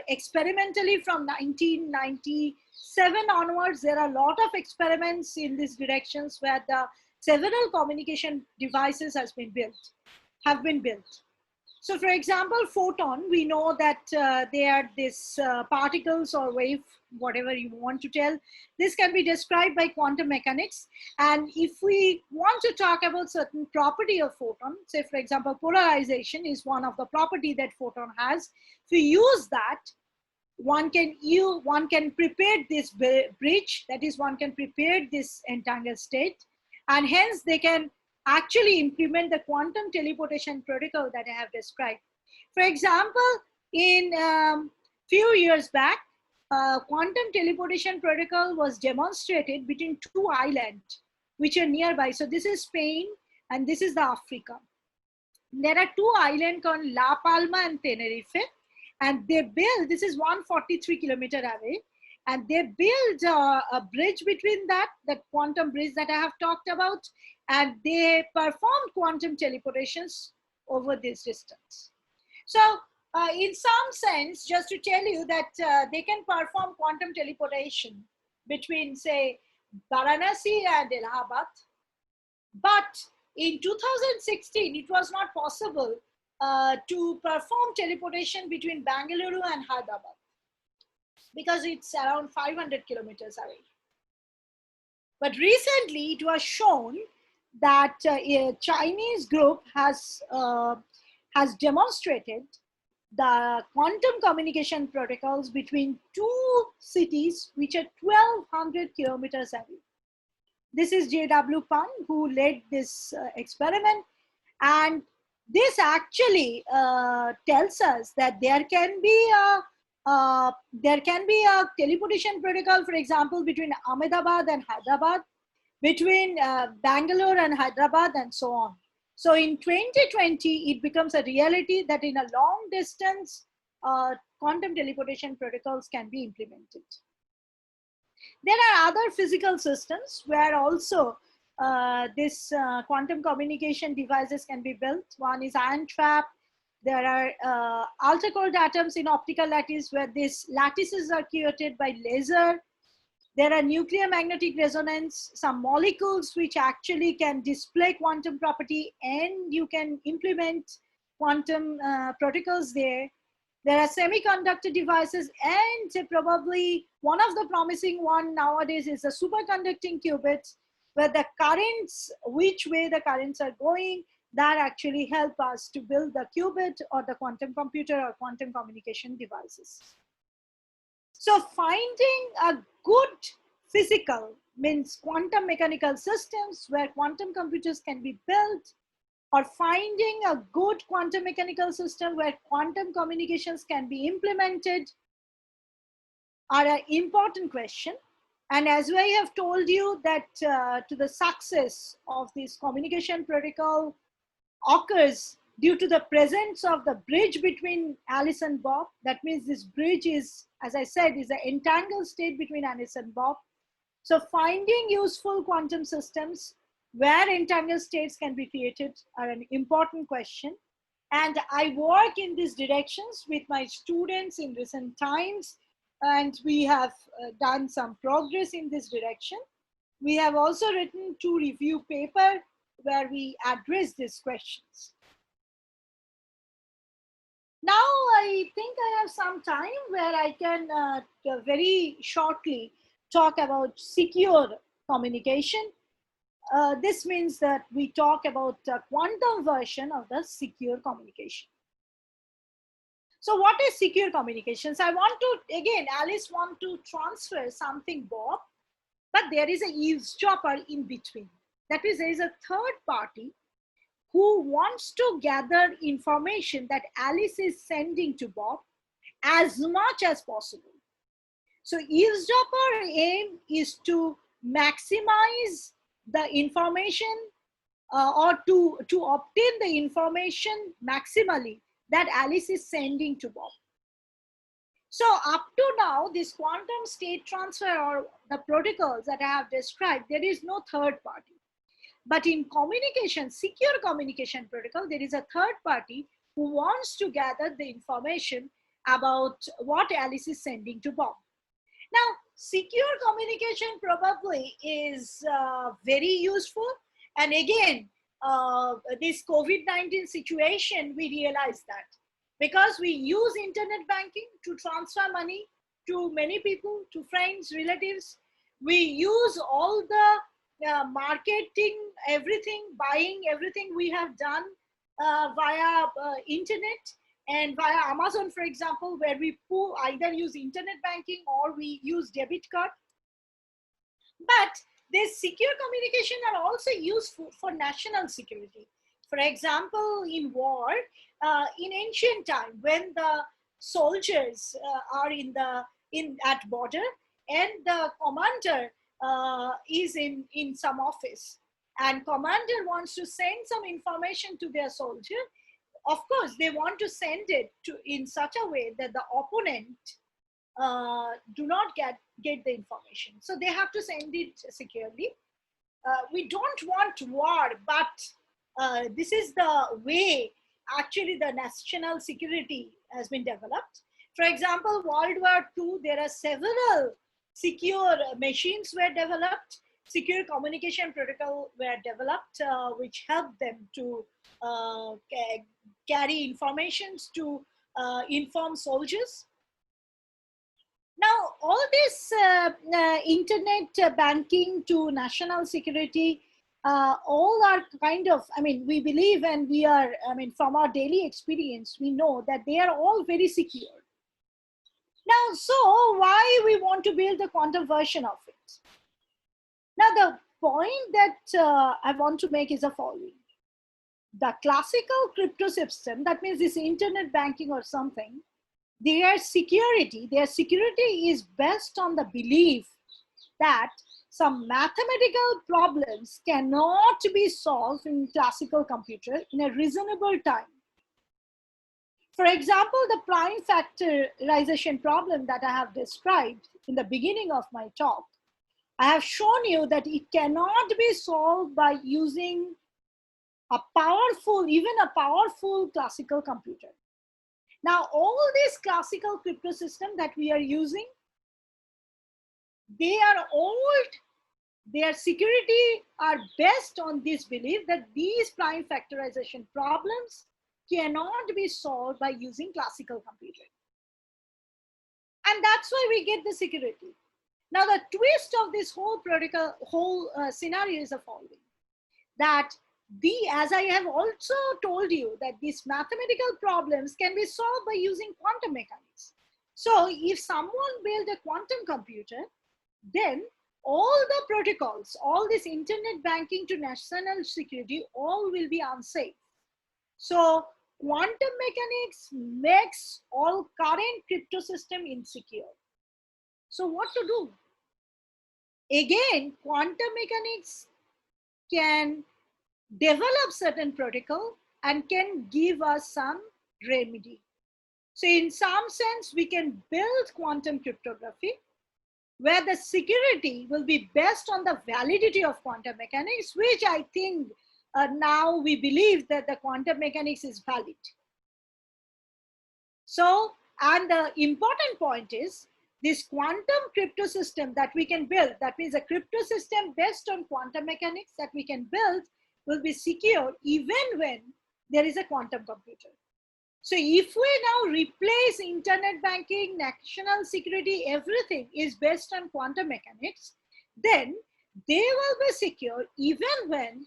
experimentally from 1997 onwards, there are a lot of experiments in these directions where the several communication devices have been built. So for example, photon, we know that they are these particles or wave, whatever you want to tell. This can be described by quantum mechanics. And if we want to talk about certain property of photon, say for example, polarization is one of the property that photon has. If we use that, one can prepare this bridge, that is, one can prepare this entangled state, and hence they can actually implement the quantum teleportation protocol that I have described. For example, in few years back, quantum teleportation protocol was demonstrated between two islands which are nearby. So this is Spain and this is the Africa. There are two islands called La Palma and Tenerife, and they built, this is 143 kilometers away, and they built a bridge between that quantum bridge that I have talked about, and they performed quantum teleportations over this distance. So in some sense, just to tell you that they can perform quantum teleportation between, say, Varanasi and Allahabad, but in 2016, it was not possible to perform teleportation between Bangalore and Hyderabad, because it's around 500 kilometers away. But recently it was shown that a Chinese group has demonstrated the quantum communication protocols between two cities which are 1200 kilometers away. This is J.W. Pan who led this experiment, and this actually tells us that there can be a teleportation protocol, for example, between Ahmedabad and Hyderabad, between Bangalore and Hyderabad, and so on. So in 2020, it becomes a reality that in a long distance, quantum teleportation protocols can be implemented. There are other physical systems where also this quantum communication devices can be built. One is ion trap. There are ultra-cold atoms in optical lattice where these lattices are created by laser. There are nuclear magnetic resonance, some molecules which actually can display quantum property, and you can implement quantum protocols there. There are semiconductor devices, and probably one of the promising one nowadays is the superconducting qubits, where the currents, which way the currents are going, that actually help us to build the qubit or the quantum computer or quantum communication devices. So finding a good physical, means quantum mechanical systems where quantum computers can be built, or finding a good quantum mechanical system where quantum communications can be implemented, are an important question. And as I have told you that to the success of this communication protocol occurs due to the presence of the bridge between Alice and Bob. That means this bridge is, as I said, is an entangled state between Alice and Bob. So finding useful quantum systems where entangled states can be created are an important question. And I work in these directions with my students in recent times, and we have done some progress in this direction. We have also written 2 review papers where we address these questions. Now I think I have some time where I can very shortly talk about secure communication. This means that we talk about a quantum version of the secure communication. So what is secure communications? I want to, again, Alice want to transfer something Bob, but there is a eavesdropper in between. That is, there is a third party who wants to gather information that Alice is sending to Bob as much as possible. So eavesdropper aim is to maximize the information or to obtain the information maximally that Alice is sending to Bob. So up to now, this quantum state transfer or the protocols that I have described, there is no third party. But in communication, secure communication protocol, there is a third party who wants to gather the information about what Alice is sending to Bob. Now, secure communication probably is very useful. And again, this COVID-19 situation, we realize that because we use internet banking to transfer money to many people, to friends, relatives, we use all the marketing, everything, buying, everything we have done via internet and via Amazon, for example, where we either use internet banking or we use debit card. But this secure communication are also useful for national security. For example, in war, in ancient time, when the soldiers are at border and the commander is in some office, and commander wants to send some information to their soldier, of course, they want to send it in such a way that the opponent do not get the information. So they have to send it securely. We don't want war, but this is the way actually the national security has been developed. For example, World War II, there are several secure machines were developed, secure communication protocol were developed, which helped them to carry informations to inform soldiers. Now, all this internet banking to national security, all are kind of, I mean, we believe and we are, I mean, from our daily experience, we know that they are all very secure. Now, so why we want to build the quantum version of it? Now, the point that I want to make is the following. the classical crypto system, that means this internet banking or something, their security is based on the belief that some mathematical problems cannot be solved in classical computer in a reasonable time. For example, the prime factorization problem that I have described in the beginning of my talk, I have shown you that it cannot be solved by using even a powerful classical computer. Now, all these classical crypto systems that we are using, they are old, their security are based on this belief that these prime factorization problems cannot be solved by using classical computer. And that's why we get the security. Now, the twist of this whole scenario is the following, that as I have also told you, that these mathematical problems can be solved by using quantum mechanics. So if someone built a quantum computer, then all the protocols, all this internet banking to national security, all will be unsafe. So quantum mechanics makes all current crypto system insecure. So what to do? Again, quantum mechanics can develop certain protocol and can give us some remedy. So in some sense, we can build quantum cryptography where the security will be based on the validity of quantum mechanics, which I think now we believe that the quantum mechanics is valid. So, and the important point is this quantum crypto system that we can build, that means a crypto system based on quantum mechanics that we can build, will be secure even when there is a quantum computer. So if we now replace internet banking, national security, everything is based on quantum mechanics, then they will be secure even when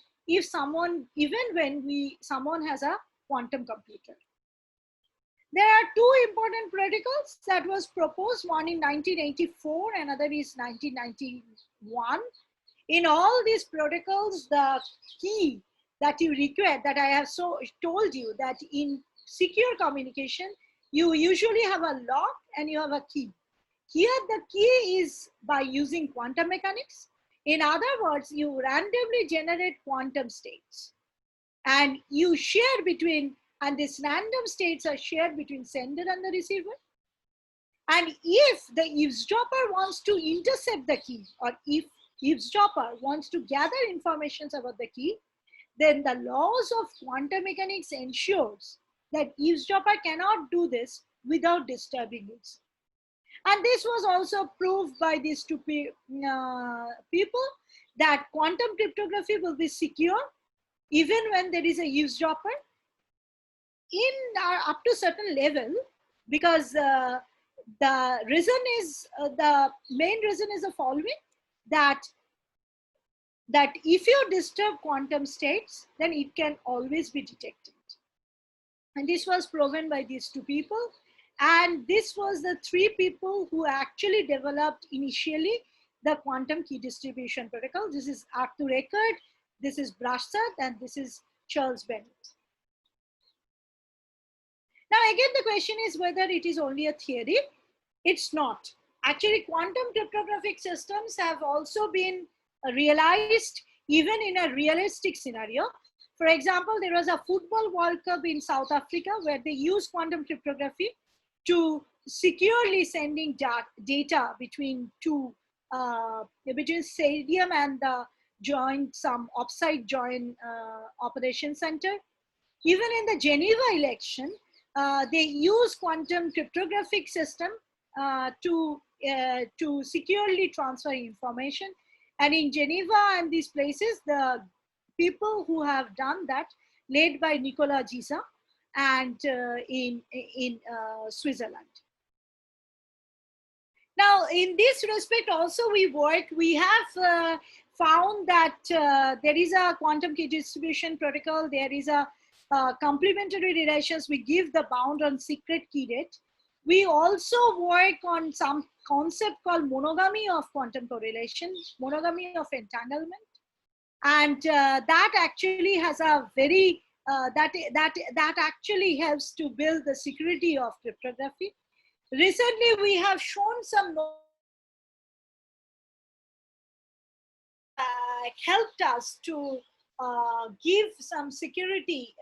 someone has a quantum computer. There are two important protocols that was proposed, one in 1984, another is 1991. In all these protocols, the key that you require, that I have told you that in secure communication, you usually have a lock and you have a key. Here the key is by using quantum mechanics. In other words, you randomly generate quantum states and you share between, and these random states are shared between sender and the receiver. And if the eavesdropper wants to intercept the key, or if eavesdropper wants to gather information about the key, then the laws of quantum mechanics ensures that eavesdropper cannot do this without disturbing it. And this was also proved by these two people, that quantum cryptography will be secure even when there is a eavesdropper in up to certain level, because the reason is, the main reason is the following, that if you disturb quantum states, then it can always be detected. And this was proven by these two people. And this was the three people who actually developed initially the quantum key distribution protocol. This is Arthur Eckert, this is Brashad, and this is Charles Bennett. Now again, the question is whether it is only a theory. It's not. Actually, quantum cryptographic systems have also been realized even in a realistic scenario. For example, there was a football World Cup in South Africa where they used quantum cryptography to securely sending data between between stadium and the some offsite joint operation center. Even in the Geneva election, they use quantum cryptographic system to securely transfer information. And in Geneva and these places, the people who have done that, led by Nicolas Giza, and in Switzerland. Now, in this respect, also we have found that there is a quantum key distribution protocol. There is a complementary relations. We give the bound on secret key rate. We also work on some concept called monogamy of quantum correlation, monogamy of entanglement. And that actually has a very that actually helps to build the security of cryptography. Recently, we have shown some helped us to give some security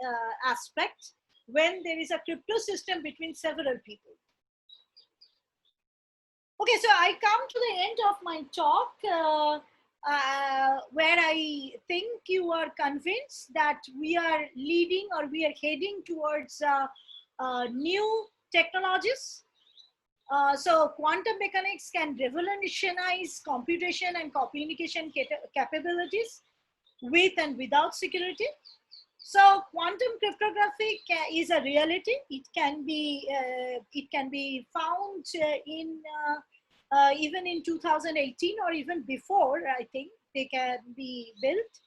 aspects when there is a crypto system between several people. Okay, so I come to the end of my talk where I think you are convinced that we are leading or we are heading towards new technologies. So quantum mechanics can revolutionize computation and communication capabilities with and without security. So quantum cryptography is a reality. It can be found in even in 2018 or even before. I think they can be built.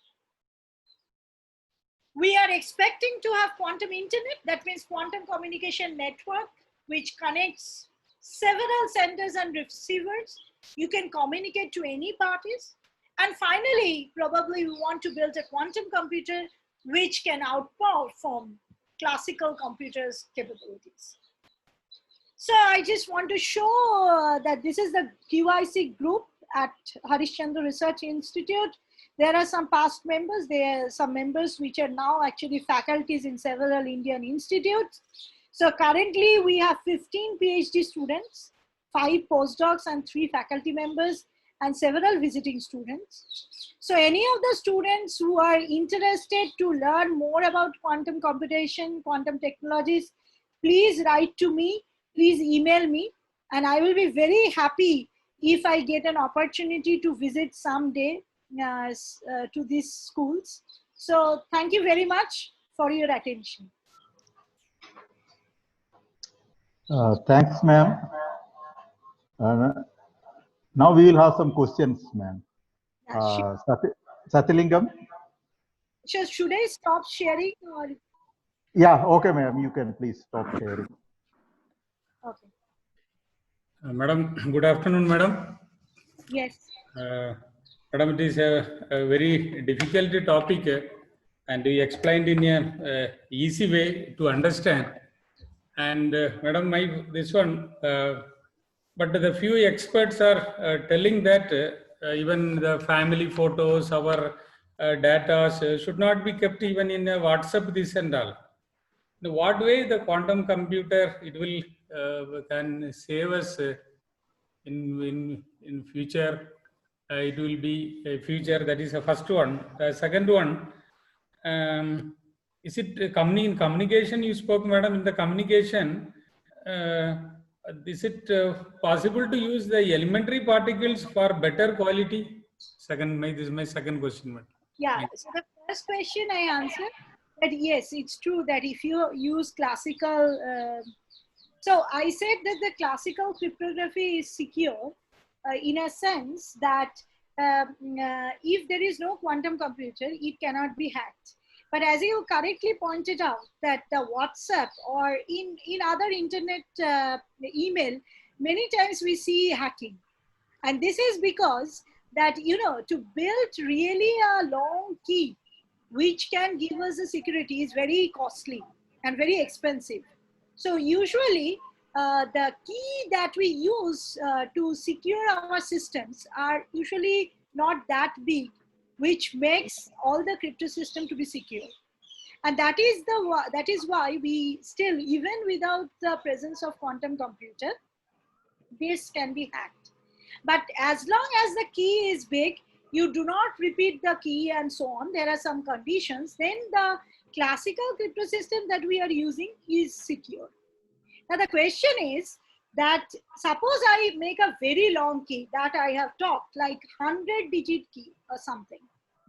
We are expecting to have quantum internet. That means quantum communication network, which connects several senders and receivers. You can communicate to any parties. And finally, probably we want to build a quantum computer which can outperform classical computers' capabilities. So I just want to show that this is the QIC group at Harishchandra Research Institute. There are some past members. There are some members which are now actually faculties in several Indian institutes. So currently we have 15 PhD students, 5 postdocs and 3 faculty members, and several visiting students. So any of the students who are interested to learn more about quantum computation, quantum technologies, please write to me, please email me, and I will be very happy if I get an opportunity to visit someday to these schools. So thank you very much for your attention. Thanks, ma'am. Now we will have some questions, ma'am. Satilingam? So should I stop sharing or? Yeah, okay, ma'am. You can please stop sharing. Okay. Madam, good afternoon, madam. Yes. Madam, it is a very difficult topic and you explained in a easy way to understand. And madam, this one, but the few experts are telling that even the family photos, our data should not be kept even in WhatsApp, this and all. In what way the quantum computer, it will can save us in future? It will be a future. That is the first one. The second one, is it in communication? You spoke, madam, in the communication. Is it possible to use the elementary particles for better quality? This is my second question, madam. Yeah. So the first question I answered that yes, it's true that if you use classical, so I said that the classical cryptography is secure in a sense that if there is no quantum computer, it cannot be hacked. But as you correctly pointed out, that the WhatsApp or in other internet email, many times we see hacking. And this is because that, you know, to build really a long key, which can give us the security, is very costly and very expensive. So usually the key that we use to secure our systems are usually not that big, which makes all the crypto system to be secure. And that is why we still, even without the presence of quantum computer, this can be hacked. But as long as the key is big, you do not repeat the key and so on, there are some conditions, then the classical crypto system that we are using is secure. Now the question is that suppose I make a very long key that I have talked, like 100-digit key or something,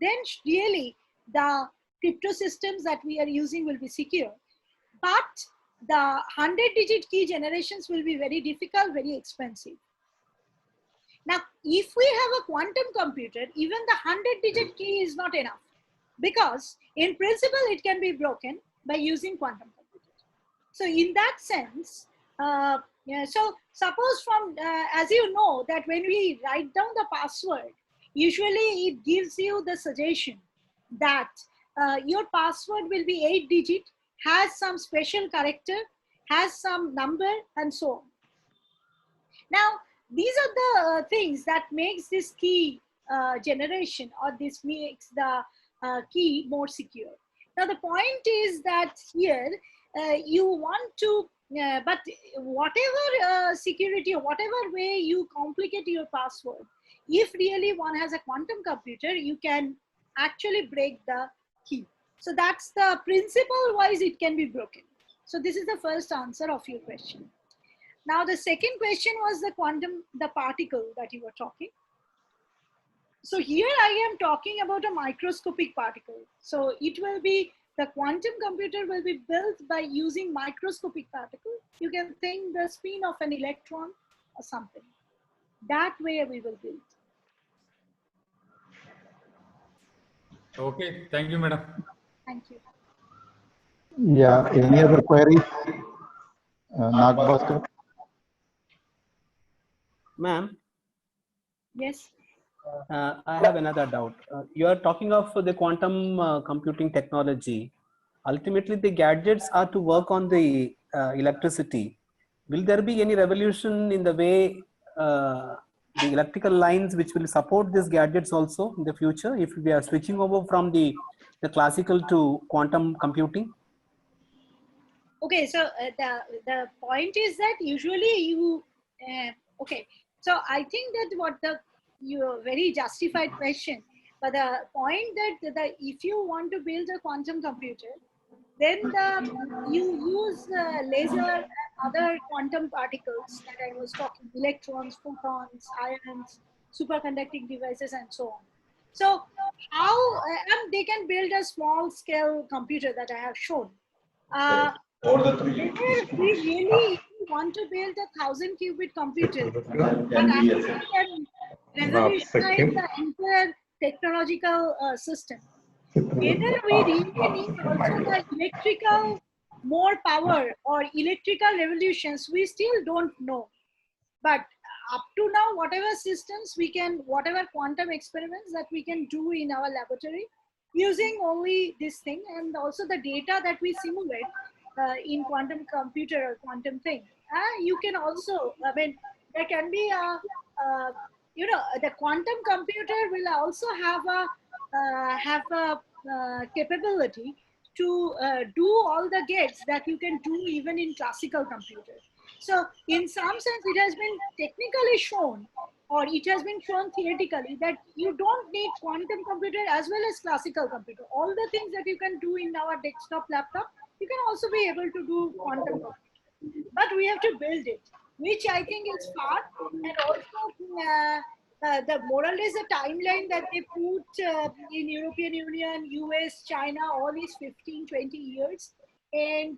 then really the crypto systems that we are using will be secure. But the 100-digit key generations will be very difficult, very expensive. Now, if we have a quantum computer, even the 100-digit key is not enough, because in principle, it can be broken by using quantum computers. So in that sense, so suppose from, as you know, that when we write down the password, usually it gives you the suggestion that your password will be 8 digit, has some special character, has some number, and so on. Now, these are the things that makes this key generation, or this makes the key more secure. Now, the point is that here you want to, but whatever security or whatever way you complicate your password, if really one has a quantum computer, you can actually break the key. So that's the principle wise it can be broken. So this is the first answer of your question. Now, the second question was the quantum, the particle that you were talking. So here I am talking about a microscopic particle. So it will be, the quantum computer will be built by using microscopic particle. You can think the spin of an electron or something. That way we will build. Okay, thank you, madam. Thank you. Yeah, any other queries? Nagbhaskar? Ma'am, Yes. I have another doubt. You are talking of the quantum computing technology. Ultimately, the gadgets are to work on the electricity. Will there be any revolution in the way the electrical lines which will support these gadgets also in the future if we are switching over from the classical to quantum computing? Okay, so the point is that usually you, okay, so I think that what your very justified question, but the point that if you want to build a quantum computer, then you use laser and other quantum particles that I was talking, electrons, photons, ions, superconducting devices, and so on. So how, and they can build a small scale computer that I have shown. Whether we really want to build a 1,000 qubit computer that actually can revolutionize the entire technological system, whether we really need also the electrical more power or electrical revolutions, we still don't know. But up to now, whatever systems we can, whatever quantum experiments that we can do in our laboratory using only this thing, and also the data that we simulate in quantum computer or quantum thing, you can also, I mean, there can be a, you know, the quantum computer will also have a capability to do all the gates that you can do even in classical computer. So in some sense, it has been technically shown, or it has been shown theoretically, that you don't need quantum computer as well as classical computer. All the things that you can do in our desktop laptop, you can also be able to do quantum computer. But we have to build it, which I think is far. And also the more or less the timeline that they put in European Union, US, China, all these 15, 20 years. And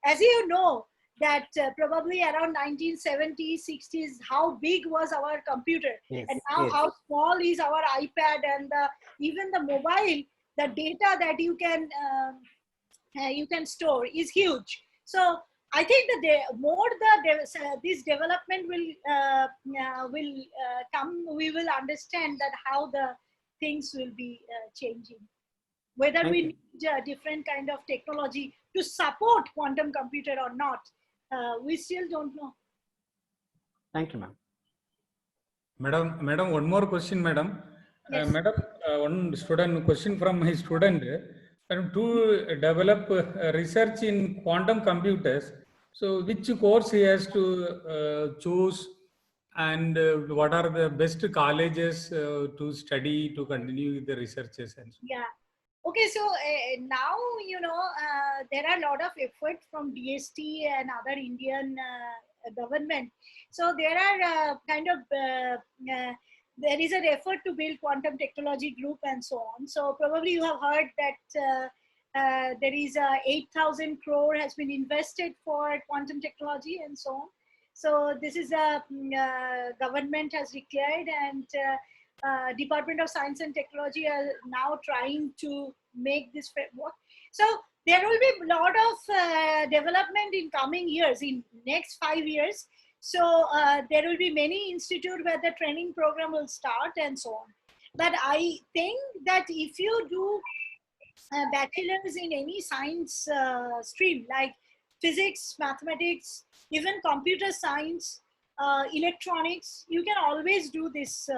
as you know, that probably around 1970s, 60s, how big was our computer, Yes, and now yes. how small is our iPad, and even the mobile, the data that you can store is huge. So I think that this development will come. We will understand that how the things will be changing. Whether Thank we you. need a different kind of technology to support quantum computer or not, we still don't know. Thank you, ma'am. Madam, one more question, madam. Yes. Madam, one student question from my student. To develop research in quantum computers, so which course he has to choose, and what are the best colleges to study to continue the researches and so? Yeah. Okay, so now, you know, there are a lot of effort from DST and other Indian government. So there are there is an effort to build quantum technology group and so on. So probably you have heard that there is 8,000 crore has been invested for quantum technology and so on. So this is a government has declared, and Department of Science and Technology are now trying to make this work. So there will be a lot of development in coming years, in next 5 years. So there will be many institutes where the training program will start and so on. But I think that if you do bachelor's in any science stream like physics, mathematics, even computer science, electronics, you can always do this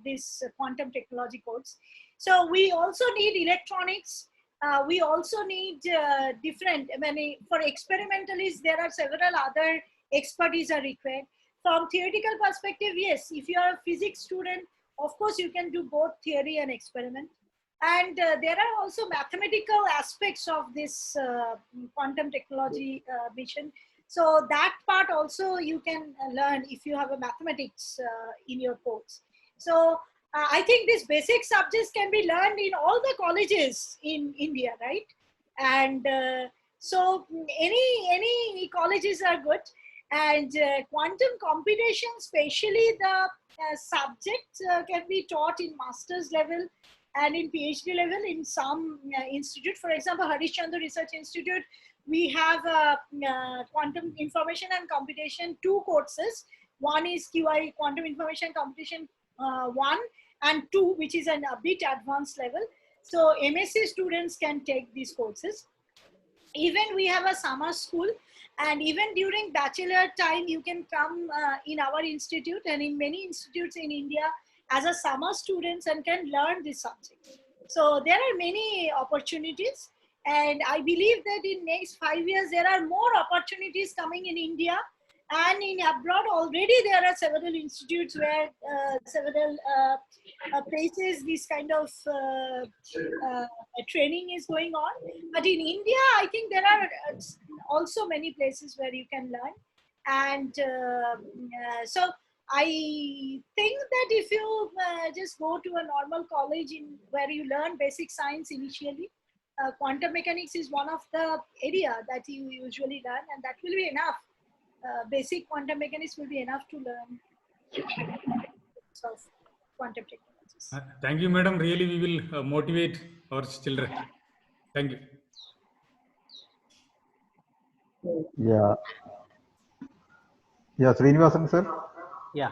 this quantum technology course. So we also need electronics. We also need different, for experimentalists, there are several other expertise are required. From theoretical perspective, yes, if you are a physics student, of course you can do both theory and experiment. And there are also mathematical aspects of this quantum technology mission. So that part also you can learn if you have a mathematics in your course. So I think these basic subjects can be learned in all the colleges in India, right? And so any colleges are good. And quantum computation, especially the subject can be taught in master's level and in PhD level in some institute. For example, Harish Chandra Research Institute, we have quantum information and computation 2 courses. One is QI, quantum information computation 1 and 2, which is a bit advanced level. So MSc students can take these courses. Even we have a summer school, and even during bachelor time, you can come in our institute and in many institutes in India as a summer students and can learn this subject. So there are many opportunities, and I believe that in next 5 years, there are more opportunities coming in India and in abroad. Already there are several institutes where several places this kind of training is going on. But in India, I think there are also many places where you can learn. And so I think that if you just go to a normal college where you learn basic science initially, quantum mechanics is one of the area that you usually learn, and that will be enough. Basic quantum mechanics will be enough to learn of quantum technologies. Thank you, madam. Really, we will motivate our children. Thank you. Yeah. Yeah, Srinivasan, sir. Yeah.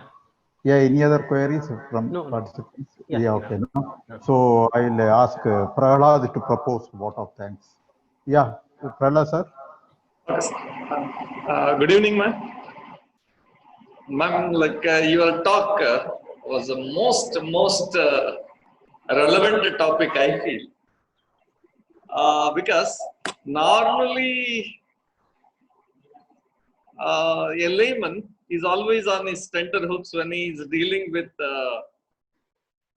Yeah, any other queries from No. participants? Yeah, okay. No? So I'll ask Prahlad to propose vote of thanks. Yeah, Prahlad, sir. Good evening, ma'am. Ma'am, like your talk was the most relevant topic, I feel. Because normally a layman is always on his tenterhooks when he is dealing with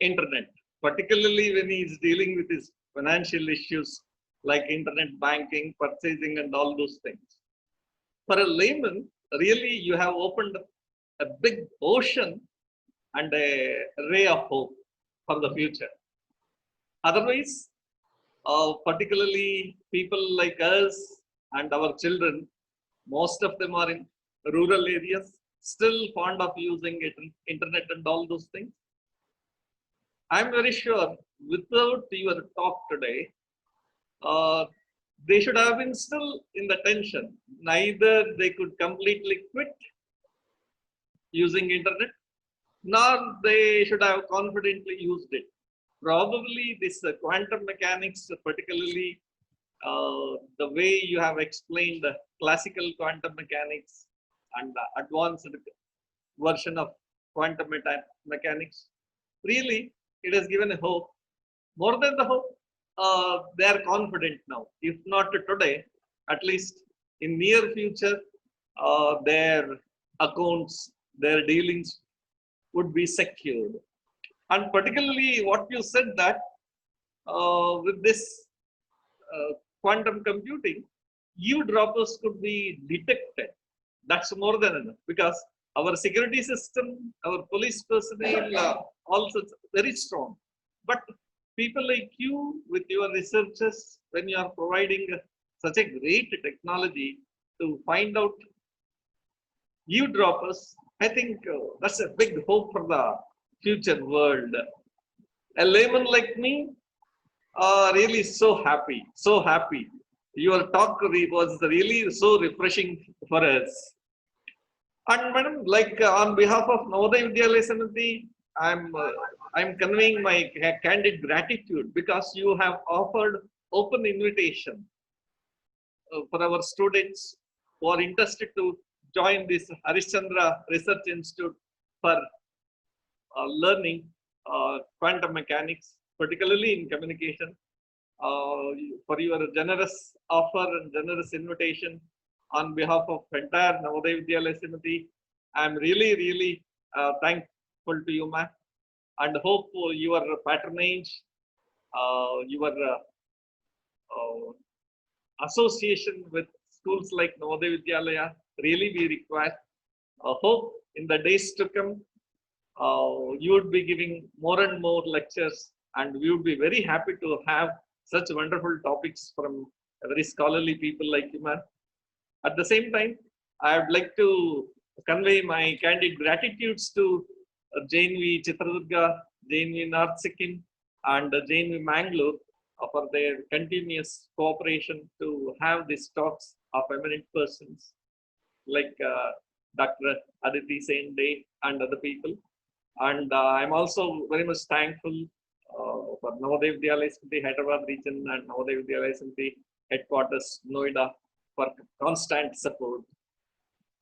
internet, particularly when he is dealing with his financial issues like internet banking, purchasing, and all those things. For a layman, really, you have opened a big ocean and a ray of hope for the future. Otherwise, particularly people like us and our children, most of them are in rural areas, still fond of using internet and all those things. I'm very sure without your talk today, they should have been still in the tension. Neither they could completely quit using internet, nor they should have confidently used it. Probably this quantum mechanics, particularly the way you have explained the classical quantum mechanics and the advanced version of quantum mechanics, really it has given a hope. More than the hope, they are confident now. If not today, at least in near future, their accounts, their dealings would be secured. And particularly what you said that with this quantum computing, eavesdroppers could be detected. That's more than enough, because our security system, our police personnel, also very strong. But people like you, with your researchers, when you are providing such a great technology to find out eavesdroppers, I think that's a big hope for the future world. A layman like me, really so happy, so happy. Your talk was really so refreshing for us. And madam, like on behalf of Navodaya Vidyalaya Samiti I'm conveying my candid gratitude because you have offered open invitation for our students who are interested to join this Harishchandra Research Institute for learning quantum mechanics, particularly in communication, for your generous offer and generous invitation on behalf of entire Navodaya Vidyalaya Samiti. I'm really thankful to you, ma'am, and hope your patronage, your association with schools like Navodaya Vidyalaya really we require. Hope in the days to come, you would be giving more and more lectures, and we would be very happy to have such wonderful topics from very scholarly people like you, ma'am. At the same time, I would like to convey my candid gratitudes to JNV Chitradurga, JNV North Sikkim, and JNV Mangalore for their continuous cooperation to have these talks of eminent persons like Dr. ADITI SEN and other people. And I'm also very much thankful for Navodaya Vidyalaya Samiti Hyderabad region and Navodaya Vidyalaya Samiti headquarters Noida for constant support.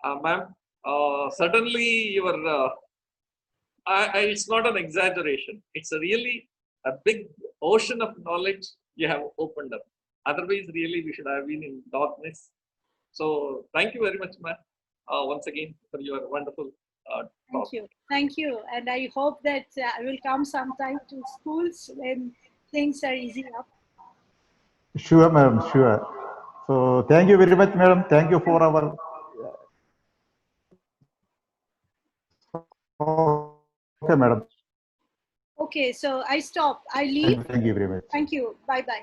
Ma'am, certainly your it's not an exaggeration. It's really a big ocean of knowledge you have opened up. Otherwise, really, we should have been in darkness. So, thank you very much, ma'am, once again for your wonderful talk. Thank you, and I hope that I will come sometime to schools when things are easing up. Sure, madam, sure. So, thank you very much, madam. Thank you for our. Okay, madam. Okay, so I stop. I leave. Thank you very much. Thank you. Bye-bye.